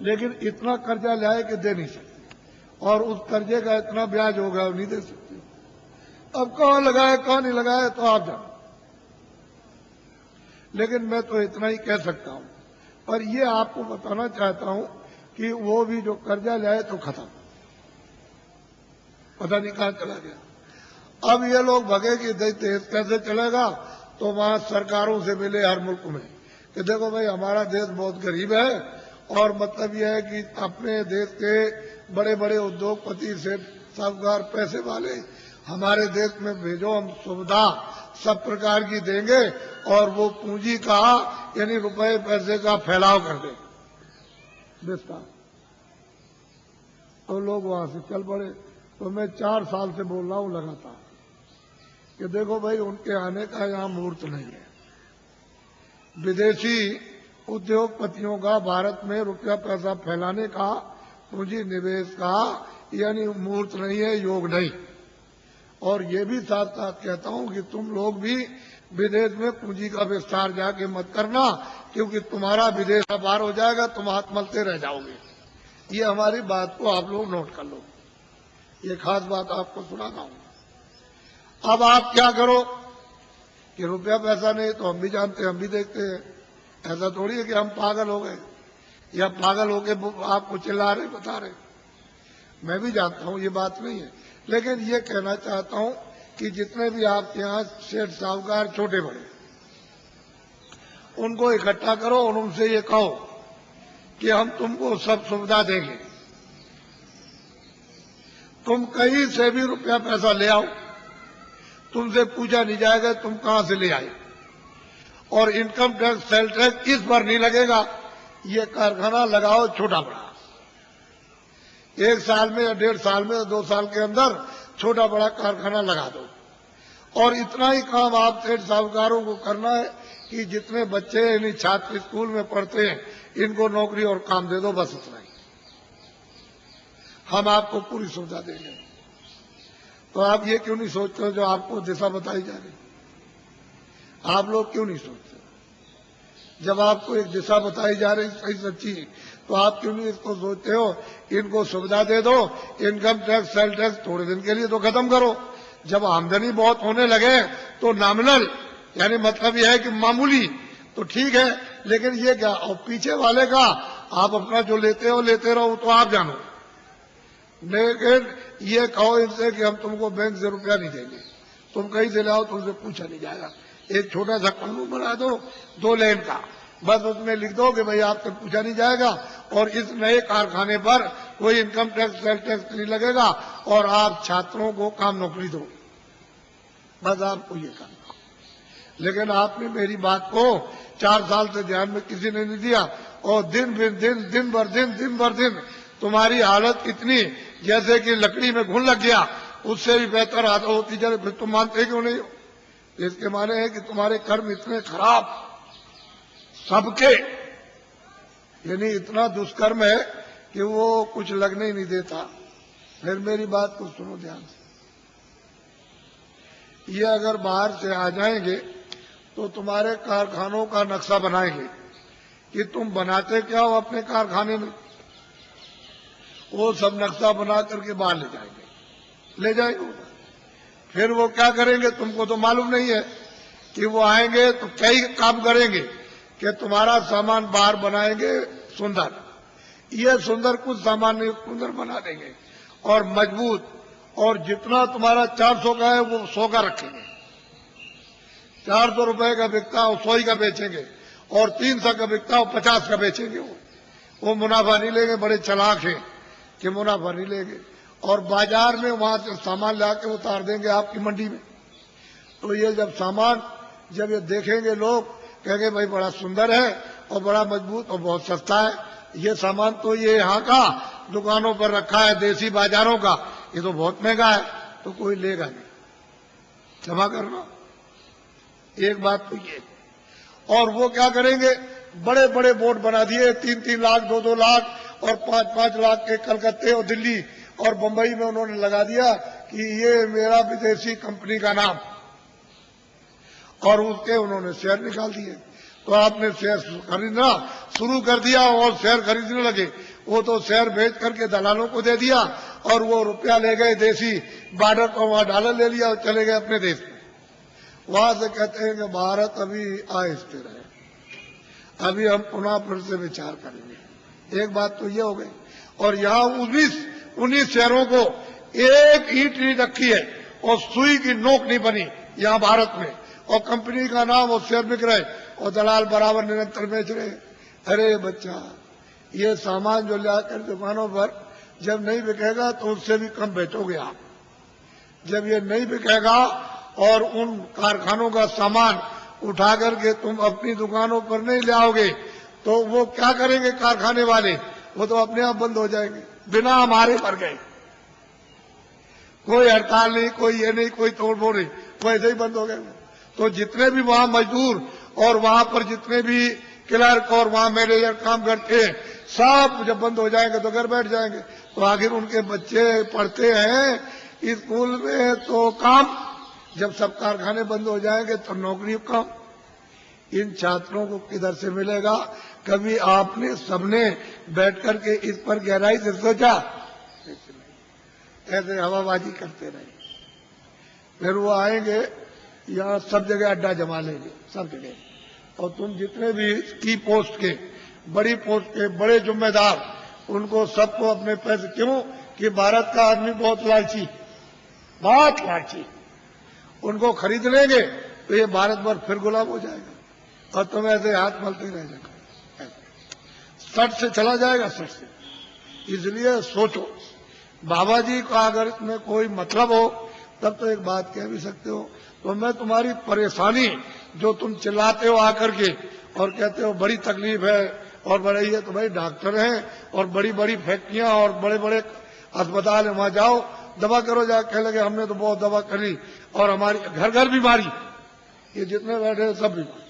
लेकिन इतना कर्जा ले आए कि दे नहीं सकते, और उस कर्जे का इतना ब्याज हो गया नहीं दे सकते। अब कौन लगाए कौन नहीं लगाए तो आप जानो। लेकिन मैं तो इतना ही कह सकता हूं। पर ये आपको बताना चाहता हूं कि वो भी जो कर्जा लाए तो खत्म, पता नहीं कहां चला गया। अब ये लोग भगे कि देश कैसे चलेगा, तो वहां सरकारों से मिले हर मुल्क में कि देखो भाई हमारा देश बहुत गरीब है और मतलब यह है कि अपने देश के बड़े बड़े उद्योगपति से साहूकार पैसे वाले हमारे देश में भेजो, हम सुविधा सब प्रकार की देंगे और वो पूंजी का यानी रुपए पैसे का फैलाव कर दे देश का। तो लोग वहां से चल पड़े। तो मैं 4 साल से बोल रहा हूं लगातार कि देखो भाई उनके आने का यहां मुहूर्त नहीं है। विदेशी उद्योगपतियों का भारत में रुपया पैसा फैलाने का, पूंजी निवेश का यानी मुहूर्त नहीं है, योग नहीं। और ये भी साथ साथ कहता हूं कि तुम लोग भी विदेश में पूंजी का विस्तार जाके मत करना, क्योंकि तुम्हारा विदेश बाहर हो जाएगा, तुम हाथ मलते रह जाओगे। ये हमारी बात को आप लोग नोट कर लो, ये खास बात आपको सुनाता हूं। अब आप क्या करो कि रुपया पैसा नहीं तो हम भी जानते हैं, हम भी देखते हैं। ऐसा थोड़ी है कि हम पागल हो गए या पागल होके आपको चिल्ला रहे बता रहे। मैं भी जानता हूं ये बात नहीं है, लेकिन ये कहना चाहता हूं कि जितने भी आपके यहां सेठ साहूकार छोटे बड़े, उनको इकट्ठा करो और उनसे ये कहो कि हम तुमको सब सुविधा देंगे, तुम कहीं से भी रुपया पैसा ले आओ, तुमसे पूछा नहीं जाएगा तुम कहां से ले आए, और इनकम टैक्स सेल टैक्स इस पर नहीं लगेगा। ये कारखाना लगाओ छोटा बड़ा, 1 साल में या 1.5 साल में या 2 साल के अंदर छोटा बड़ा कारखाना लगा दो। और इतना ही काम आप सेठ साहूकारों को करना है कि जितने बच्चे यानी छात्र स्कूल में पढ़ते हैं इनको नौकरी और काम दे दो, बस इतना ही। हम आपको पूरी सुविधा देंगे। तो आप ये क्यों नहीं सोचते हो जो आपको दिशा बताई जा रही, आप लोग क्यों नहीं सोचते? जब आपको एक दिशा बताई जा रही सही सच्ची, तो आप क्यों नहीं इसको सोचते हो इनको सुविधा दे दो, इनकम टैक्स सेल टैक्स थोड़े दिन के लिए तो खत्म करो। जब आमदनी बहुत होने लगे तो नॉमिनल यानी मतलब यह है कि मामूली तो ठीक है, लेकिन ये क्या, और पीछे वाले का आप अपना जो लेते हो लेते रहो, तो आप जानो। लेकिन ये कहो इनसे कि हम तुमको बैंक से रुपया नहीं देंगे, तुम कहीं से लाओ, तुमसे पूछा नहीं जाएगा। एक छोटा सा कानून बना दो 2 लाइन का, बस उसमें लिख दो कि भाई आपसे पूछा नहीं जाएगा और इस नए कारखाने पर कोई इनकम टैक्स सेल टैक्स नहीं लगेगा और आप छात्रों को काम नौकरी दो, बस आपको ये करना। लेकिन आपने मेरी बात को 4 साल से ध्यान में किसी ने नहीं दिया और दिन भर दिन तुम्हारी हालत इतनी जैसे कि लकड़ी में घुन लग गया, उससे भी बेहतर हालत होती जा रही। फिर तुम मानते क्यों नहीं हो? इसके माने है कि तुम्हारे कर्म इतने खराब सबके, यानी इतना दुष्कर्म है कि वो कुछ लगने ही नहीं देता। फिर मेरी बात को सुनो ध्यान से। ये अगर बाहर से आ जाएंगे तो तुम्हारे कारखानों का नक्शा बनाएंगे कि तुम बनाते क्या हो अपने कारखाने में, वो सब नक्शा बना करके बाहर ले जाएंगे। फिर वो क्या करेंगे तुमको तो मालूम नहीं है कि वो आएंगे तो कई काम करेंगे कि तुम्हारा सामान बाहर बनाएंगे सुंदर, ये सुंदर कुछ सामान नहीं सुंदर बना देंगे और मजबूत, और जितना तुम्हारा 400 का है वो 100 का रखेंगे। 400 रुपए का बिकता है 100 ही का बेचेंगे, और 300 का बिकता है 50 का बेचेंगे। वो मुनाफा नहीं लेंगे, बड़े चालाक हैं कि मुनाफा नहीं लेंगे, और बाजार में वहां से सामान लाके उतार देंगे आपकी मंडी में। तो ये जब सामान जब ये देखेंगे लोग कहेंगे भाई बड़ा सुंदर है और बड़ा मजबूत और बहुत सस्ता है, ये सामान तो ये यहाँ का दुकानों पर रखा है देसी बाजारों का, ये तो बहुत महंगा है, तो कोई लेगा नहीं। क्षमा करना, एक बात तो ये। और वो क्या करेंगे, बड़े बड़े बोर्ड बना दिए, 3-3 लाख 2-2 लाख और 5-5 लाख के कलकत्ते और दिल्ली और बंबई में उन्होंने लगा दिया कि ये मेरा विदेशी कंपनी का नाम, और उसके उन्होंने शेयर निकाल दिए। तो आपने शेयर खरीदना शुरू कर दिया और शेयर खरीदने लगे, वो तो शेयर बेच करके दलालों को दे दिया और वो रुपया ले गए देसी बॉर्डर पर, वहां डॉलर ले लिया और चले गए अपने देश में। वहां से कहते हैं कि भारत अभी अस्थिर है, अभी हम पुनः फिर से विचार करेंगे। एक बात तो ये हो गई। और यहाँ 19 शहरों को एक ईंट नहीं रखी है और सुई की नोक नहीं बनी यहाँ भारत में, और कंपनी का नाम और शेयर बिक रहे और दलाल बराबर निरंतर बेच रहे। अरे बच्चा, ये सामान जो ले आकर दुकानों पर जब नहीं बिकेगा तो उससे भी कम बेचोगे आप। जब ये नहीं बिकेगा और उन कारखानों का सामान उठा करके तुम अपनी दुकानों पर नहीं ले आओगे तो वो क्या करेंगे कारखाने वाले? वो तो अपने आप बंद हो जाएंगे बिना हमारे पर गए। कोई हड़ताल नहीं, कोई ये नहीं, कोई तोड़फोड़ नहीं, वो ऐसे ही बंद हो गए। तो जितने भी वहां मजदूर और वहां पर जितने भी क्लर्क और वहां मैनेजर काम करते हैं, सब जब बंद हो जाएंगे तो घर बैठ जाएंगे। तो आखिर उनके बच्चे पढ़ते हैं स्कूल में तो काम, जब सब कारखाने बंद हो जाएंगे तो नौकरी कम। इन छात्रों को किधर से मिलेगा? कभी आपने सबने बैठ करके इस पर गहराई से सोचा? ऐसे हवाबाजी करते रहे। फिर वो आएंगे यहाँ सब जगह अड्डा जमा लेंगे, सब जगह। और तुम जितने भी की पोस्ट के, बड़ी पोस्ट के बड़े जिम्मेदार, उनको सबको अपने पैसे, क्यों कि भारत का आदमी बहुत लालची, बहुत लालची, उनको खरीद लेंगे तो ये भारत भर फिर गुलाम हो जाएगा और तुम ऐसे हाथ मलते रह जाएगा, सट से चला जाएगा, सट से। इसलिए सोचो, बाबा जी का अगर इसमें कोई मतलब हो तब तो एक बात कह भी सकते हो। तो मैं तुम्हारी परेशानी जो तुम चिल्लाते हो आकर के और कहते हो बड़ी तकलीफ है और बड़े ये, तो भाई डॉक्टर हैं और बड़ी बड़ी फैक्ट्रियां और बड़े बड़े अस्पताल है, वहां जाओ दवा करो। जा कह लगे हमने तो बहुत दवा करी और हमारी घर घर बीमारी, ये जितने बैठे सब बीमार,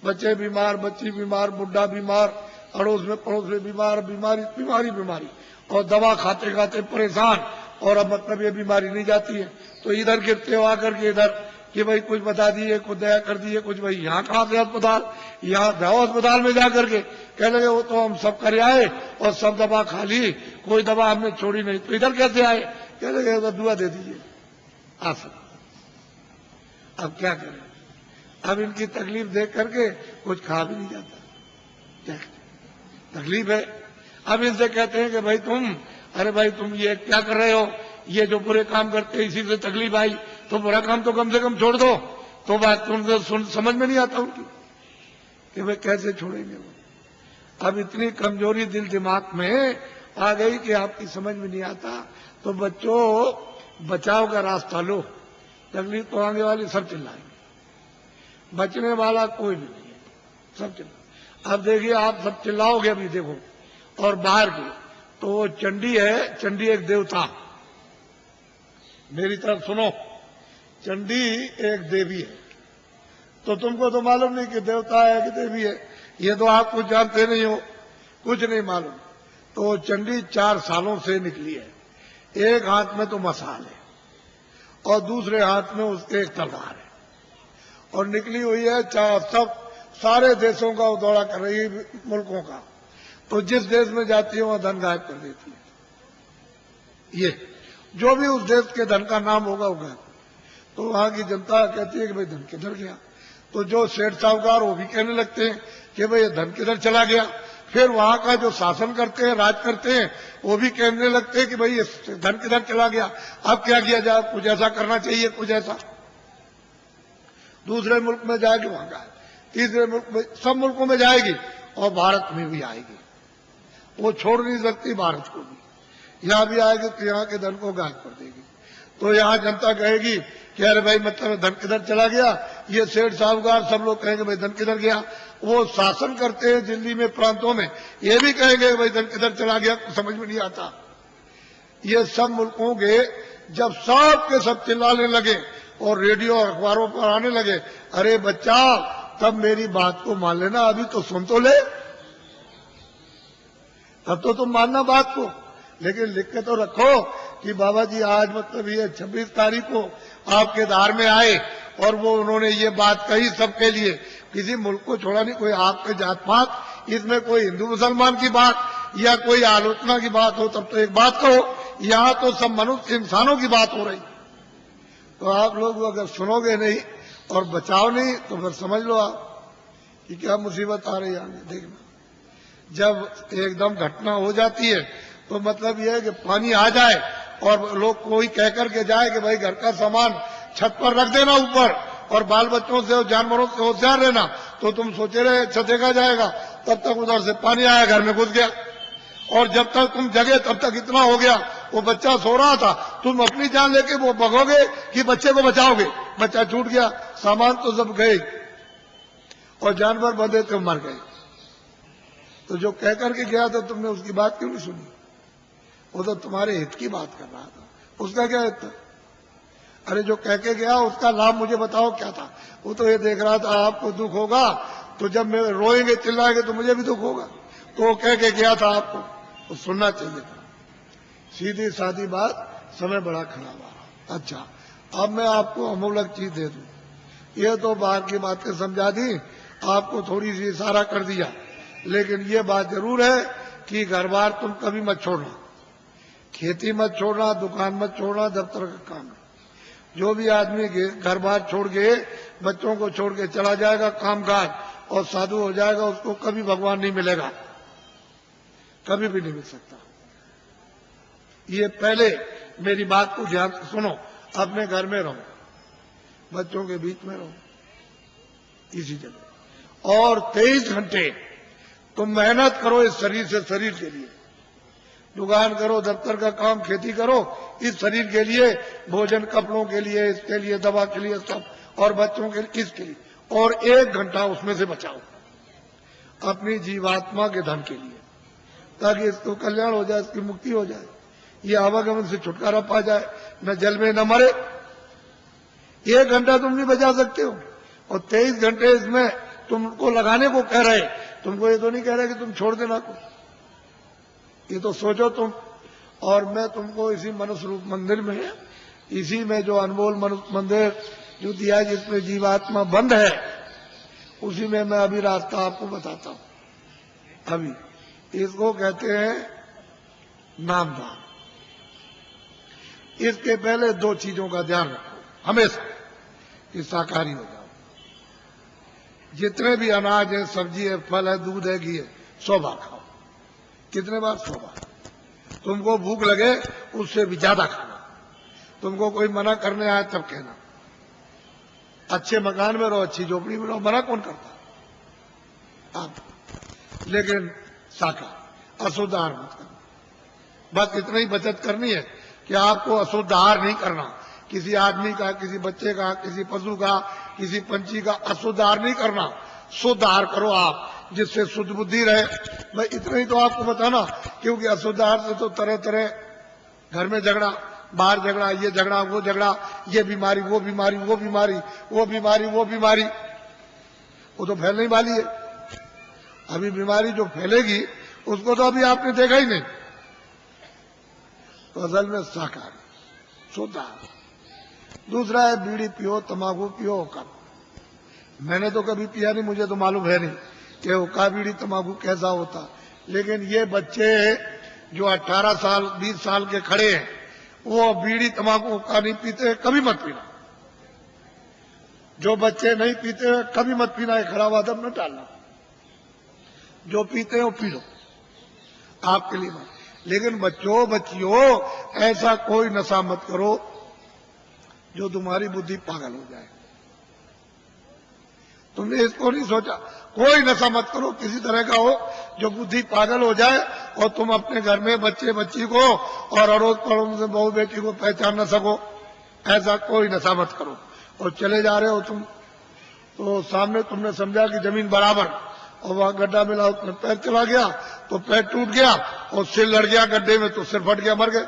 बच्चे बीमार, बच्ची बीमार, बुढ़ा बीमार, अड़ोस में पड़ोस में बीमार, बीमारी बीमारी बीमारी, और दवा खाते खाते परेशान, और अब मतलब ये बीमारी नहीं जाती है तो इधर गिरते हो आकर के इधर कि भाई कुछ बता दिए, कुछ दया कर दिए, कुछ भाई यहाँ कहाँ से अस्पताल, यहाँ जाओ अस्पताल में जाकर के कह लगे वो तो हम सब कर आए और सब दवा खा ली, कोई दवा हमने छोड़ी नहीं, तो इधर कैसे आए? कह लगे तो दुआ दे दीजिए आ सकते। अब क्या करें? अब इनकी तकलीफ देख करके कुछ खा भी नहीं जाता, क्या तकलीफ है। अब इनसे कहते हैं कि भाई तुम, अरे भाई तुम ये क्या कर रहे हो, ये जो बुरे काम करते हैं इसी से तकलीफ आई, तो बुरा काम तो कम से कम छोड़ दो। तो बात तुमसे समझ में नहीं आता उनकी कि भाई कैसे छोड़ेंगे वो। अब इतनी कमजोरी दिल दिमाग में आ गई कि आपकी समझ में नहीं आता। तो बच्चों, बचाव का रास्ता लो, तकलीफ तो आने वाली सब चिल्लाएंगे, बचने वाला कोई भी नहीं है, सब चिल्ला। अब देखिए आप सब चिल्लाओगे अभी देखो, और बाहर की तो चंडी है, चंडी एक देवता, मेरी तरफ सुनो, चंडी एक देवी है। तो तुमको तो मालूम नहीं कि देवता है कि देवी है, ये तो आप कुछ जानते नहीं हो, कुछ नहीं मालूम। तो चंडी 4 सालों से निकली है, एक हाथ में तो मसाल है और दूसरे हाथ में उसके एक तलवार है, और निकली हुई है सब सारे देशों का वो दौरा कर रही है, मुल्कों का। तो जिस देश में जाती है वहां धन गायब कर देती है। ये जो भी उस देश के धन का नाम होगा वो गायब। तो वहां की जनता कहती है कि भाई धन किधर गया? तो जो सेठ साहूकार वो भी कहने लगते हैं कि भाई ये धन किधर चला गया। फिर वहां का जो शासन करते हैं, राज करते हैं, वो भी कहने लगते हैं कि भाई ये धन किधर चला गया, अब क्या किया जाए, कुछ ऐसा करना चाहिए, कुछ ऐसा। दूसरे मुल्क में जाएगी वहां का, तीसरे मुल्क में, सब मुल्कों में जाएगी और भारत में भी आएगी। वो छोड़ नहीं सकती भारत को भी, यहां भी आएगी तो यहाँ के धन को गायब कर देगी। तो यहाँ जनता कहेगी कि अरे भाई मतलब धन किधर चला गया, ये सेठ साहूकार सब लोग कहेंगे भाई धन किधर गया। वो शासन करते हैं दिल्ली में, प्रांतों में, ये भी कहेंगे भाई धन किधर चला गया, समझ में नहीं आता। ये सब मुल्कों के जब सब के सब चिल्लाने लगे और रेडियो और अखबारों पर आने लगे, अरे बच्चा तब मेरी बात को मान लेना, अभी तो सुन तो ले, तब तो तुम मानना बात को, लेकिन लिख के तो रखो कि बाबा जी आज मतलब ये 26 तारीख को आपके धार में आए और वो उन्होंने ये बात कही सबके लिए, किसी मुल्क को छोड़ा नहीं, कोई आपके जात पात, इसमें कोई हिंदू मुसलमान की बात या कोई आलोचना की बात हो तब तो एक बात कहो, यहाँ तो सब मनुष्य इंसानों की बात हो रही। तो आप लोग अगर सुनोगे नहीं और बचाओ नहीं तो फिर समझ लो आप कि क्या मुसीबत आ रही है आगे देखना। जब एकदम घटना हो जाती है तो मतलब यह है कि पानी आ जाए और लोग कोई कह करके जाए कि भाई घर का सामान छत पर रख देना ऊपर और बाल बच्चों से और जानवरों से होशियार रहना, तो तुम सोचे रहे छत देखा जाएगा, तब तक उधर से पानी आया, घर में घुस गया। और जब तक तुम जगे तब तक इतना हो गया, वो बच्चा सो रहा था, तुम अपनी जान लेके वो भगोगे कि बच्चे को बचाओगे। बच्चा छूट गया, सामान तो सब गए और जानवर बंधे थे मर गए। तो जो कह करके गया था तुमने उसकी बात क्यों नहीं सुनी? वो तो तुम्हारे हित की बात कर रहा था, उसका क्या हित था? अरे जो कह के गया उसका लाभ मुझे बताओ क्या था? वो तो ये देख रहा था आपको दुख होगा तो जब मैं रोएंगे चिल्लाएंगे तो मुझे भी दुख होगा, तो वो कह के गया था आपको, तो सुनना चाहिए था। सीधी सादी बात, समय बड़ा खराब आ रहा। अच्छा, अब मैं आपको अमूलक चीज दे दूं। ये तो बाहर की बातें समझा दी, आपको थोड़ी सी इशारा कर दिया, लेकिन ये बात जरूर है कि घर बार तुम कभी मत छोड़ना, खेती मत छोड़ना, दुकान मत छोड़ना, दफ्तर का काम। जो भी आदमी घर बार छोड़ के बच्चों को छोड़ के चला जाएगा कामकाज और साधु हो जाएगा, उसको कभी भगवान नहीं मिलेगा, कभी भी नहीं मिल सकता। ये पहले मेरी बात को ध्यान से सुनो। अपने घर में रहो, बच्चों के बीच में रहो, इसी जगह, और 23 घंटे तुम मेहनत करो इस शरीर से, शरीर के लिए। दुकान करो, दफ्तर का काम, खेती करो, इस शरीर के लिए, भोजन कपड़ों के लिए, इसके लिए, दवा के लिए, सब, और बच्चों के लिए, किसके लिए, और 1 घंटा उसमें से बचाओ अपनी जीवात्मा के धन के लिए, ताकि इसको कल्याण हो जाए, इसकी मुक्ति हो जाए, ये आवागमन से छुटकारा पा जाए, न जल में न मरे। 1 घंटा तुम नहीं बचा सकते हो, और 23 घंटे इसमें तुमको लगाने को कह रहे। तुमको ये तो नहीं कह रहे कि तुम छोड़ देना को, ये तो सोचो तुम। और मैं तुमको इसी मनुष्य रूप मंदिर में, इसी में जो अनमोल मनुष्य मंदिर जो दिया है, जिसमें जीवात्मा बंद है, उसी में मैं अभी रास्ता आपको बताता हूं। अभी इसको कहते हैं नामदान। इसके पहले 2 चीजों का ध्यान रखो हमेशा, कि शाकाहारी हो जाओ। जितने भी अनाज है, सब्जी है, फल है, दूध है, घी है, 100 बार खाओ। कितने बार? 100 बार। तुमको भूख लगे उससे भी ज्यादा खाना। तुमको कोई मना करने आए तब कहना। अच्छे मकान में रहो, अच्छी झोपड़ी में रहो, मना कौन करता आप? लेकिन शाकाहार, अशुद्ध आहार मत करना। बस इतना ही बचत करनी है कि आपको अशुद्ध आहार नहीं करना। किसी आदमी का, किसी बच्चे का, किसी पशु का, किसी पंछी का अशुद्ध आहार नहीं करना। शुद्ध आहार करो आप, जिससे शुद्ध बुद्धि रहे। मैं इतना ही तो आपको बताना, क्योंकि अशुद्ध आहार से तो तरह तरह घर में झगड़ा, बाहर झगड़ा, ये झगड़ा, वो झगड़ा, ये बीमारी, वो बीमारी, वो बीमारी, वो बीमारी, वो बीमारी, वो तो फैलने वाली है। अभी बीमारी जो फैलेगी उसको तो अभी आपने देखा ही नहीं। तो असल में शाकाहारी, शुद्ध आहार। दूसरा है बीड़ी पियो, तंबाकू पियो, हुक्का। मैंने तो कभी पिया नहीं, मुझे तो मालूम है नहीं कि हुक्का, बीड़ी, तंबाकू कैसा होता। लेकिन ये बच्चे जो 18 साल 20 साल के खड़े हैं, वो बीड़ी, तंबाकू, हुक्का नहीं पीते, कभी मत पीना। जो बच्चे नहीं पीते कभी मत पीना, एक खराब आदत न डालना। जो पीते हो पी लो, आपके लिए मत। लेकिन बच्चों, बच्चियों, ऐसा कोई नशा मत करो जो तुम्हारी बुद्धि पागल हो जाए। तुमने इसको नहीं सोचा? कोई नशा मत करो किसी तरह का हो जो बुद्धि पागल हो जाए और तुम अपने घर में बच्चे बच्ची को और अड़ोस पड़ोस में बहू बेटी को पहचान न सको। ऐसा कोई नशा मत करो। और चले जा रहे हो तुम, तो सामने तुमने समझा कि जमीन बराबर, और वहां गड्ढा मिला, उसमें पैर चला गया तो पैर टूट गया और सिर लड़ गया गड्ढे में तो सिर फट गया, मर गए।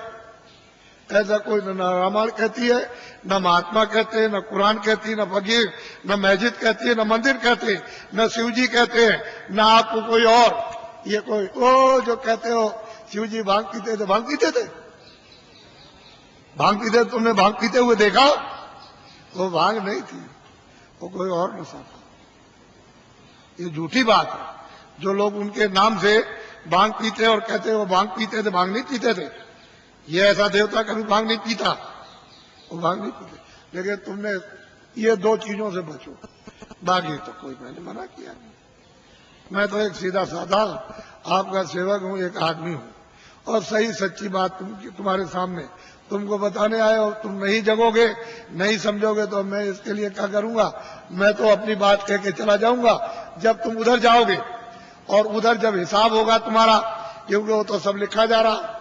ऐसा कोई न रामायण कहती है, न महात्मा कहते हैं, न कुरान कहती है, न फकीर, न मस्जिद कहती है, न मंदिर कहते हैं, न शिव जी कहते हैं, न आपको कोई और। ये कोई ओ जो कहते हो शिव जी भांग पीते थे, भांग पीते थे, भांग पीते, तुमने भांग पीते हुए देखा? वो भांग नहीं थी, वो कोई और नशा था। ये झूठी बात है। जो लोग उनके नाम से भांग पीते और कहते वो भांग पीते थे, भांग नहीं पीते थे। ये ऐसा देवता कभी भांग नहीं पीता, वो भांग नहीं पीते। लेकिन तुमने ये 2 चीजों से बचो, बाकी तो कोई मैंने मना किया नहीं। मैं तो एक सीधा साधा आपका सेवक हूँ, एक आदमी हूँ, और सही सच्ची बात तुम्हारे सामने तुमको बताने आए हो। तुम नहीं जगोगे, नहीं समझोगे तो मैं इसके लिए क्या करूंगा? मैं तो अपनी बात कह के चला जाऊंगा। जब तुम उधर जाओगे और उधर जब हिसाब होगा तुम्हारा, क्योंकि वो तो सब लिखा जा रहा,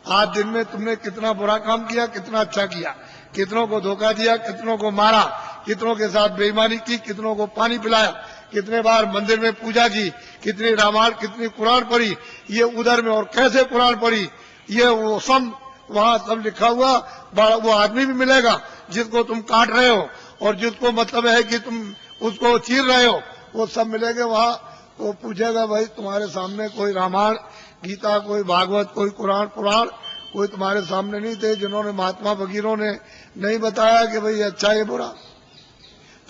आज दिन में तुमने कितना बुरा काम किया, कितना अच्छा किया, कितनों को धोखा दिया, कितनों को मारा, कितनों के साथ बेईमानी की, कितनों को पानी पिलाया, कितने बार मंदिर में पूजा की, कितनी रामायण, कितनी कुरान पढ़ी, ये उधर में और कैसे कुरान पढ़ी, ये वो सब वहां सब लिखा हुआ। वो आदमी भी मिलेगा जिसको तुम काट रहे हो और जिसको मतलब है कि तुम उसको चीर रहे हो, वो सब मिलेंगे वहां। वो पूछेगा भाई तुम्हारे सामने कोई रामायण गीता, कोई भागवत, कोई कुरान पुराण कोई तुम्हारे सामने नहीं थे जिन्होंने महात्मा फकीरों ने नहीं बताया कि भाई अच्छा ये बुरा?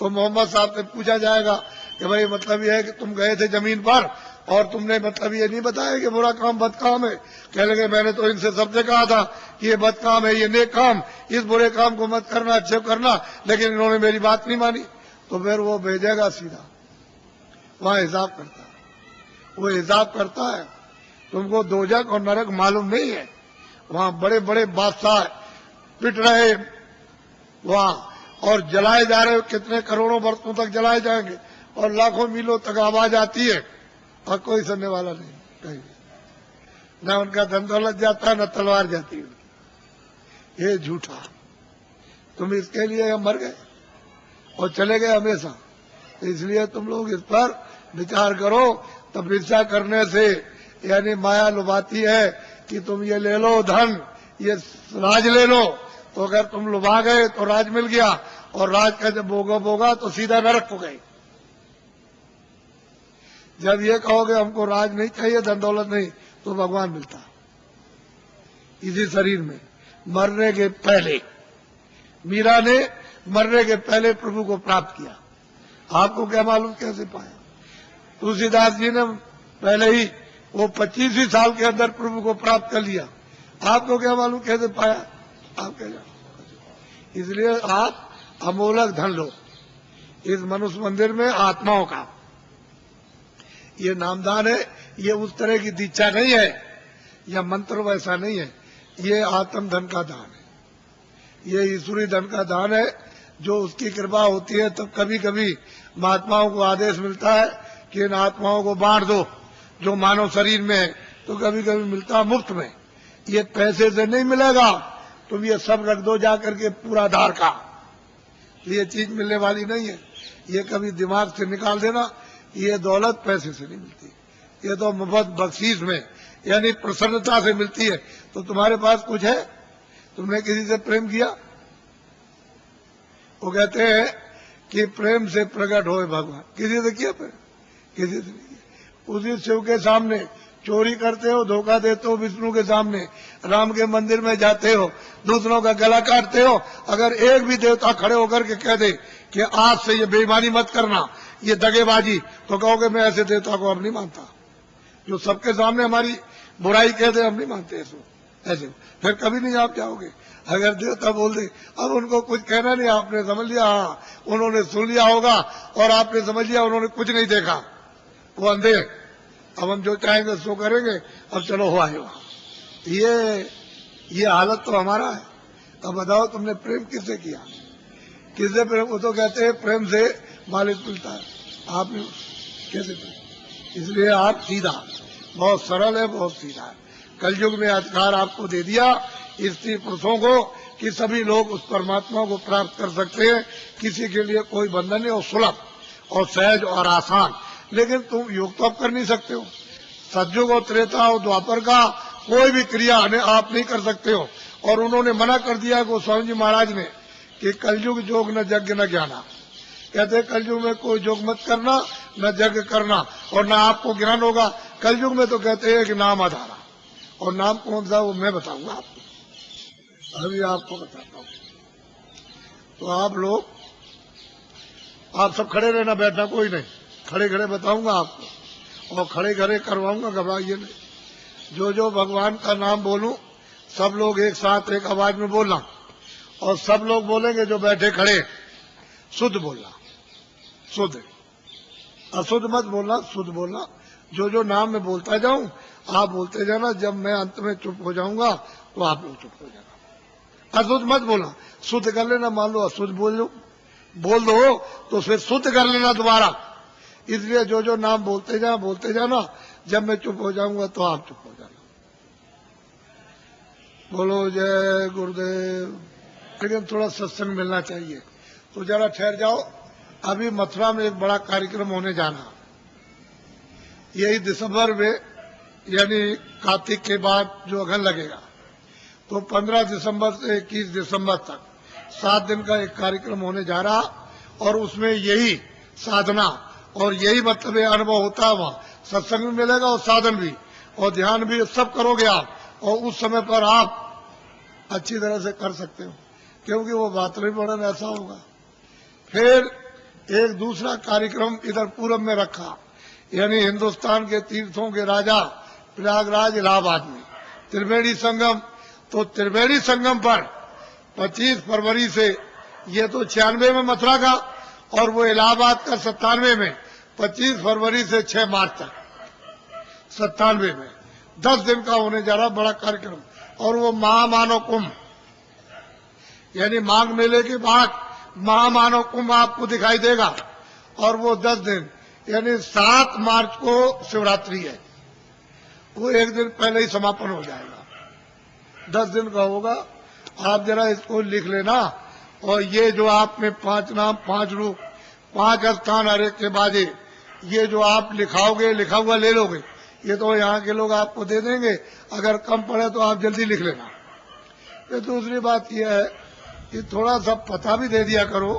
तो मोहम्मद साहब से पूछा जाएगा कि भाई मतलब ये है कि तुम गए थे जमीन पर और तुमने मतलब ये नहीं बताया कि बुरा काम बद काम है। कह लगे मैंने तो इनसे सबसे कहा था कि ये बद काम है, ये नेक काम, इस बुरे काम को मत करना, अच्छे करना, लेकिन इन्होंने मेरी बात नहीं मानी। तो फिर वो भेजेगा सीधा, वहां हिसाब करता है, वो हिसाब करता है। तुमको दोजख और नरक मालूम नहीं है, वहां बड़े बड़े बादशाह पिट रहे वहां और जलाए जा रहे, कितने करोड़ों वर्षों तक जलाए जाएंगे और लाखों मीलों तक आवाज आती है और कोई सुनने वाला नहीं, कहीं न उनका धन दौलत जाता न तलवार जाती है। ये झूठा, तुम इसके लिए मर गए और चले गए हमेशा। तो इसलिए तुम लोग इस पर विचार करो। तपस्या करने से यानी माया लुभाती है कि तुम ये ले लो धन, ये राज ले लो, तो अगर तुम लुभा गए तो राज मिल गया और राज का जब भोगा तो सीधा नरक को गए। जब ये कहोगे हमको राज नहीं चाहिए, धन दौलत नहीं, तो भगवान मिलता इसी शरीर में। मरने के पहले मीरा ने मरने के पहले प्रभु को प्राप्त किया। आपको क्या मालूम कैसे पाया? तुलसीदास जी ने पहले ही वो 25 ही साल के अंदर प्रभु को प्राप्त कर लिया। आपको क्या मालूम कैसे पाया? आप क्या जानो? इसलिए आप अमोलक धन लो इस मनुष्य मंदिर में आत्माओं का। ये नामदान है, ये उस तरह की दीक्षा नहीं है या मंत्र वैसा नहीं है, ये आत्म धन का दान है, ये ईश्वरी धन का दान है। जो उसकी कृपा होती है तब कभी कभी महात्माओं को आदेश मिलता है कि इन आत्माओं को बांट दो जो मानव शरीर में है, तो कभी कभी मिलता मुफ्त में। ये पैसे से नहीं मिलेगा, तुम ये सब रख दो जाकर के पूरा धार का, ये चीज मिलने वाली नहीं है। ये कभी दिमाग से निकाल देना, ये दौलत पैसे से नहीं मिलती, ये तो मुफ्त बख्शीश में यानी प्रसन्नता से मिलती है। तो तुम्हारे पास कुछ है, तुमने किसी से प्रेम किया? वो कहते हैं कि प्रेम से प्रकट होए भगवान। किसी से किया प्रेम? किसी से नहीं किया। उसी शिव के सामने चोरी करते हो, धोखा देते हो, विष्णु के सामने राम के मंदिर में जाते हो, दूसरों का गला काटते हो। अगर एक भी देवता खड़े होकर के कह दे कि आज से ये बेईमानी मत करना, ये दगेबाजी, तो कहोगे मैं ऐसे देवता को अब नहीं मानता। जो सबके सामने हमारी बुराई कह दे, हम नहीं मानते ऐसे, फिर कभी नहीं आप जाओगे। अगर देवता बोल दे, अब उनको कुछ कहना नहीं, आपने समझ लिया, हाँ उन्होंने सुन लिया होगा और आपने समझ लिया उन्होंने कुछ नहीं देखा, वो अंधे, अब हम जो चाहेंगे सो करेंगे, अब चलो हो आए वहां। ये हालत तो हमारा है। अब बताओ तुमने प्रेम किससे किया? किससे प्रेम? वो तो कहते हैं प्रेम से मालिक मिलता है, आपने कैसे प्रेम? इसलिए आप सीधा, बहुत सरल है, बहुत सीधा है। कलयुग में अधिकार आपको दे दिया स्त्री पुरुषों को कि सभी लोग उस परमात्मा को प्राप्त कर सकते हैं, किसी के लिए कोई बंधन नहीं, और सुलभ और सहज और आसान। लेकिन तुम योग तो आप कर नहीं सकते हो। सतयुग और त्रेता और द्वापर का कोई भी क्रिया आप नहीं कर सकते हो। और उन्होंने मना कर दिया गोस्वामी जी महाराज ने कि कलयुग जोग न यज्ञ न ज्ञाना। कहते कलयुग में कोई जोग मत करना, न यज्ञ करना, और न आपको ज्ञान होगा। कलयुग में तो कहते हैं कि नाम आधारा, और नाम कौन सा वो मैं बताऊंगा आपको, अभी आपको बताता हूँ। तो आप लोग, आप सब खड़े रहना, बैठना कोई नहीं, खड़े खड़े बताऊंगा आपको और खड़े खड़े करवाऊंगा, घबराइए नहीं। जो जो भगवान का नाम बोलूं सब लोग एक साथ एक आवाज में बोलना, और सब लोग बोलेंगे जो बैठे खड़े, शुद्ध बोलना, शुद्ध, अशुद्ध मत बोलना, शुद्ध बोलना। जो नाम मैं बोलता जाऊं आप बोलते जाना, जब मैं अंत में चुप हो जाऊंगा तो आप लोग चुप हो जाना। अशुद्ध मत बोलना, शुद्ध कर लेना। मान लो अशुद्ध बोल दो तो फिर शुद्ध कर लेना दोबारा। इसलिए जो नाम बोलते जाना, जब मैं चुप हो जाऊंगा तो आप चुप हो जाना। बोलो जय गुरुदेव। लेकिन थोड़ा सत्संग मिलना चाहिए, तो जरा ठहर जाओ। अभी मथुरा में एक बड़ा कार्यक्रम होने जाना, यही दिसंबर में, यानी कार्तिक के बाद जो अगन लगेगा, तो 15 दिसंबर से 21 दिसंबर तक 7 दिन का एक कार्यक्रम होने जा रहा। और उसमें यही साधना और यही मतलब ये अनुभव होता है। वहाँ सत्संग भी मिलेगा और साधन भी और ध्यान भी, सब करोगे आप। और उस समय पर आप अच्छी तरह से कर सकते हो, क्योंकि वो वातावरण ऐसा होगा। फिर एक दूसरा कार्यक्रम इधर पूरब में रखा, यानी हिंदुस्तान के तीर्थों के राजा प्रयागराज इलाहाबाद में त्रिवेणी संगम। तो त्रिवेणी संगम पर 25 फरवरी से, ये तो 96 में मथुरा का, और वो इलाहाबाद का 97 में, 25 फरवरी से 6 मार्च तक 97 में 10 दिन का होने जा रहा बड़ा कार्यक्रम। और वो महामानव कुंभ, यानी माघ मेले के बाद महामानव कुंभ आपको दिखाई देगा। और वो 10 दिन, यानी 7 मार्च को शिवरात्रि है, वो एक दिन पहले ही समापन हो जाएगा। 10 दिन का होगा। आप जरा इसको लिख लेना। और ये जो आप में 5 नाम, 5 रूप, 5 स्थान हर एक के बाजे, ये जो आप लिखाओगे, लिखा हुआ ले लोगे, ये तो यहाँ के लोग आपको दे देंगे। अगर कम पड़े तो आप जल्दी लिख लेना। ये दूसरी बात यह है कि थोड़ा सा पता भी दे दिया करो,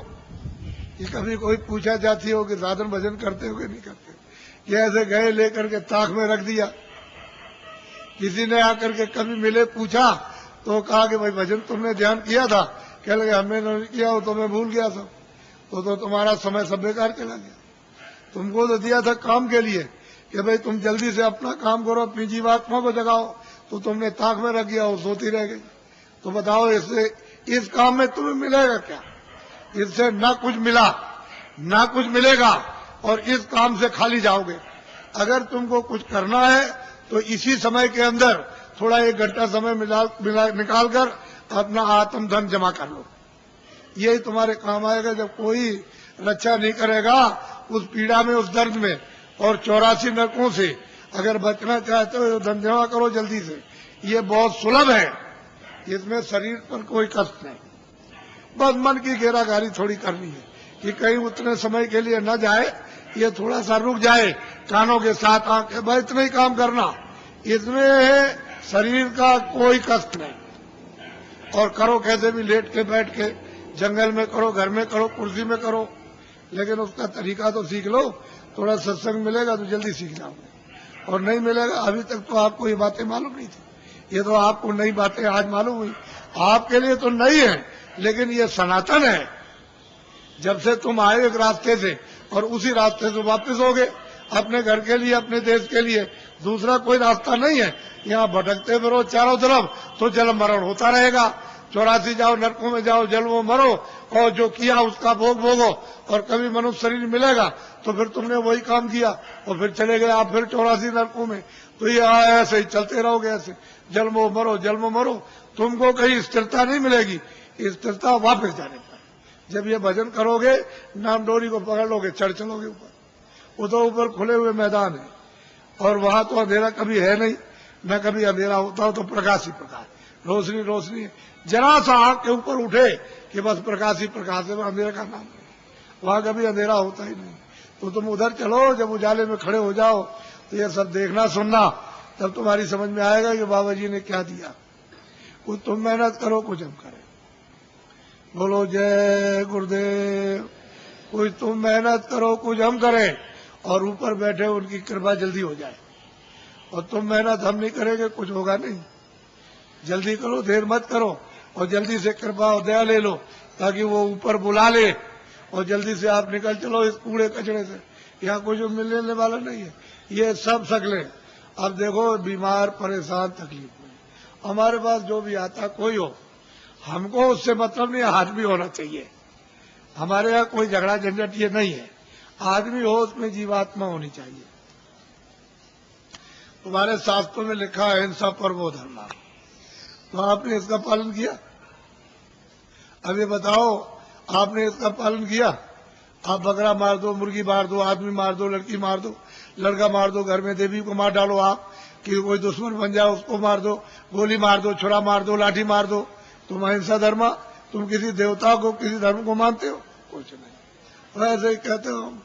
कि कभी कोई पूछा जाती हो कि साधन भजन करते हो कि नहीं करते। कि ऐसे गए लेकर के ताक में रख दिया। किसी ने आकर के कभी मिले, पूछा तो कहा कि भाई भजन तुमने ध्यान किया था? कह लगे हमने नहीं किया, हो तो मैं भूल गया सब। तो तुम्हारा समय सब बेकार चला गया। तुमको तो दिया था काम के लिए कि भाई तुम जल्दी से अपना काम करो, अपनी जीवात्मा को जगाओ, तो तुमने ताक में रख दिया, वो सोती रह गई। तो बताओ इससे, इस काम में तुम्हें मिलेगा क्या? इससे न कुछ मिला, न कुछ मिलेगा, और इस काम से खाली जाओगे। अगर तुमको कुछ करना है तो इसी समय के अंदर थोड़ा 1 घंटा समय निकाल कर अपना आत्म धन जमा कर लो। यही तुम्हारे काम आएगा। जब कोई रक्षा नहीं करेगा उस पीड़ा में, उस दर्द में, और 84 नरकों से अगर बचना चाहते हो, धन जमा करो जल्दी से। ये बहुत सुलभ है, इसमें शरीर पर कोई कष्ट नहीं। बस मन की घेराघारी थोड़ी करनी है कि कहीं उतने समय के लिए न जाए, ये थोड़ा सा रुक जाए, कानों के साथ आंखें, बस इतना ही काम करना। इसमें शरीर का कोई कष्ट नहीं। और करो कैसे भी, लेट के, बैठ के, जंगल में करो, घर में करो, कुर्सी में करो, लेकिन उसका तरीका तो सीख लो। थोड़ा सत्संग मिलेगा तो जल्दी सीख जाओगे। और नहीं मिलेगा, अभी तक तो आपको ये बातें मालूम नहीं थी, ये तो आपको नई बातें आज मालूम हुई। आपके लिए तो नई है, लेकिन ये सनातन है। जब से तुम आए एक रास्ते से, और उसी रास्ते से वापस हो गए अपने घर के लिए, अपने देश के लिए। दूसरा कोई रास्ता नहीं है। यहाँ भटकते फिरो चारों तरफ, तो जन्म मरण होता रहेगा। 84 जाओ, नरकों में जाओ, जल में मरो, और जो किया उसका भोग भोगो। और कभी मनुष्य शरीर मिलेगा तो फिर तुमने वही काम किया, और फिर चले गए आप फिर 84 नरकों में। तो ये ऐसे ही चलते रहोगे, ऐसे जल में मरो, जल में मरो। तुमको कहीं स्थिरता नहीं मिलेगी। स्थिरता वापस जाने पर, जब ये भजन करोगे, नाम डोरी को पकड़ लोगे, चढ़ चलोगे ऊपर। वो तो ऊपर खुले हुए मैदान है, और वहां तो अंधेरा कभी है नहीं, न कभी अंधेरा होता हो तो प्रकाश ही प्रकाश, रोशनी रोशनी। जरा सा आंख के ऊपर उठे कि बस प्रकाश ही प्रकाश है, अंधेरा का नाम है। वहां कभी अंधेरा होता ही नहीं। तो तुम उधर चलो, जब उजाले में खड़े हो जाओ तो ये सब देखना सुनना, तब तुम्हारी समझ में आएगा कि बाबा जी ने क्या दिया। कुछ तुम मेहनत करो, कुछ हम करें। बोलो जय गुरुदेव। कुछ तुम मेहनत करो, कुछ हम करें, और ऊपर बैठे उनकी कृपा जल्दी हो जाए। और तुम मेहनत हम नहीं करेंगे, कुछ होगा नहीं। जल्दी करो, देर मत करो, और जल्दी से कृपा और दया ले लो, ताकि वो ऊपर बुला ले, और जल्दी से आप निकल चलो इस कूड़े कचड़े से। यहाँ कुछ मिलने वाला नहीं है। ये सब सकले अब देखो, बीमार, परेशान, तकलीफ में, हमारे पास जो भी आता कोई हो, हमको उससे मतलब नहीं, आदमी होना चाहिए। हमारे यहाँ कोई झगड़ा झंझट ये नहीं है। आदमी हो, उसमें जीवात्मा होनी चाहिए। तुम्हारे शास्त्रों में लिखा है हिंसा परमो धर्म, तो आपने इसका पालन किया? अब ये बताओ, आपने इसका पालन किया? आप बकरा मार दो, मुर्गी मार दो, आदमी मार दो, लड़की मार दो, लड़का मार दो, घर में देवी को मार डालो आप कि कोई दुश्मन बन जाए उसको मार दो, गोली मार दो, छुरा मार दो, लाठी मार दो, तुम अहिंसा धर्म? तुम किसी देवता को, किसी धर्म को मानते हो? कुछ नहीं, वैसे ही कहते हो, हम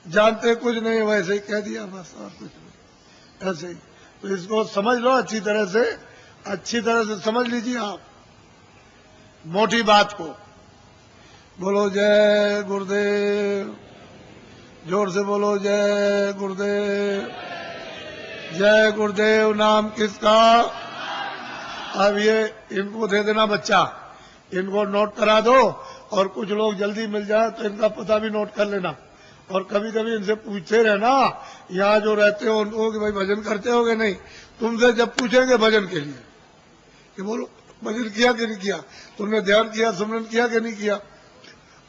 जानते कुछ नहीं, वैसे ही कह दिया बस, और कुछ नहीं, ऐसे ही। तो इसको समझ लो अच्छी तरह से समझ लीजिए आप मोटी बात को। बोलो जय गुरुदेव, जोर से बोलो जय गुरुदेव। जय गुरुदेव नाम किसका? अब ये इनको दे देना बच्चा, इनको नोट करा दो, और कुछ लोग जल्दी मिल जाए तो इनका पता भी नोट कर लेना, और कभी कभी इनसे पूछते रहना, यहाँ जो रहते हो उनको कि भाई भजन करते होगे? नहीं, तुमसे जब पूछेंगे भजन के लिए कि बोलो भजन किया कि नहीं किया, तुमने ध्यान किया, सुमरन किया कि नहीं किया,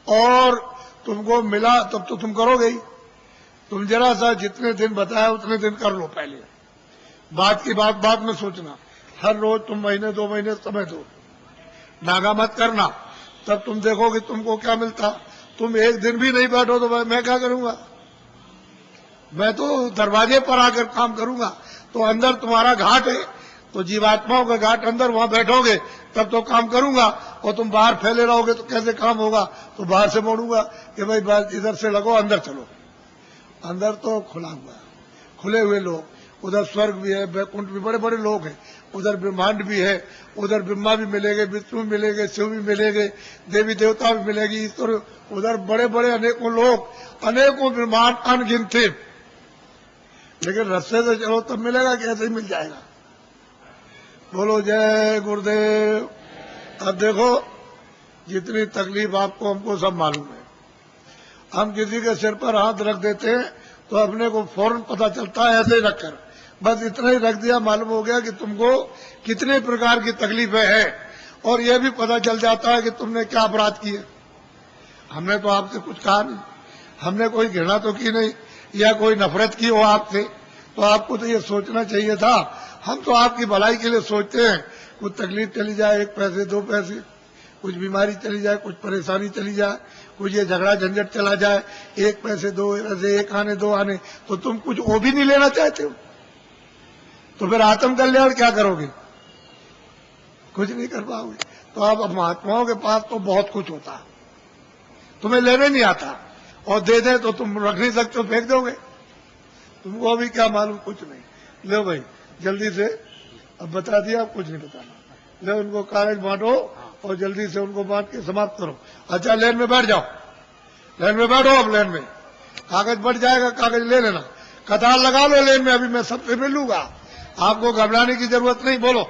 और तुमको मिला तब तो तुम करोगे ही। तुम जरा सा जितने दिन बताया उतने दिन कर लो, पहले बात की बात बाद में सोचना। हर रोज तुम महीने 2 महीने समय दो, नागा मत करना, तब तुम देखोगे तुमको क्या मिलता। तुम एक दिन भी नहीं बैठो तो मैं क्या करूंगा? मैं तो दरवाजे पर आकर काम करूंगा। तो अंदर तुम्हारा घाट है, तो जीवात्माओं का घाट अंदर, वहां बैठोगे तब तो काम करूंगा, और तुम बाहर फैले रहोगे तो कैसे काम होगा? तो बाहर से मोड़ूंगा कि भाई बात इधर से लगो, अंदर चलो। अंदर तो खुला हुआ है, खुले हुए लोग, उधर स्वर्ग भी है, वैकुंठ भी, बड़े बड़े लोग हैं, उधर ब्रह्मांड भी है, उधर ब्रह्मा भी मिलेंगे, विष्णु भी मिलेंगे, शिव भी मिलेंगे, देवी देवता भी मिलेगी, ईश्वर, उधर बड़े बड़े अनेकों लोग, अनेकों ब्रह्मांड अनगिनते। लेकिन रास्ते से चलो तब मिलेगा कि ऐसे ही मिल जाएगा? बोलो जय गुरुदेव। अब देखो, जितनी तकलीफ आपको हमको सब मालूम है। हम किसी के सिर पर हाथ रख देते हैं तो अपने को फौरन पता चलता है, ऐसे ही रखकर बस इतना ही रख दिया, मालूम हो गया कि तुमको कितने प्रकार की तकलीफें हैं, और यह भी पता चल जाता है कि तुमने क्या अपराध किए। हमने तो आपसे कुछ कहा नहीं, हमने कोई घृणा तो की नहीं, या कोई नफरत की हो आपसे, तो आपको तो ये सोचना चाहिए था। हम तो आपकी भलाई के लिए सोचते हैं, कुछ तकलीफ चली जाए, 1 पैसे 2 पैसे, कुछ बीमारी चली जाए, कुछ परेशानी चली जाए, कुछ ये झगड़ा झंझट चला जाए, 1 पैसे 2 पैसे, 1 आने 2 आने, तो तुम कुछ वो भी नहीं लेना चाहते हो, तो फिर आत्म कल्याण क्या करोगे? कुछ नहीं कर पाओगे। तो अब महात्माओं के पास तो बहुत कुछ होता है, तुम्हें लेने नहीं आता, और दे दे तो तुम रख नहीं सकते, फेंक दोगे। तुमको अभी क्या मालूम? कुछ नहीं। लो भाई जल्दी से, अब बता दिया, अब कुछ नहीं बताना। लो उनको कागज बांटो और जल्दी से उनको बांट के समाप्त करो। अच्छा लेन में बैठ जाओ, लेन में बैठो, अब लेन में कागज बढ़ जाएगा, कागज ले लेना, कतार लगा लो लेन में, अभी मैं सबसे मिलूंगा, आपको घबराने की जरूरत नहीं। बोलो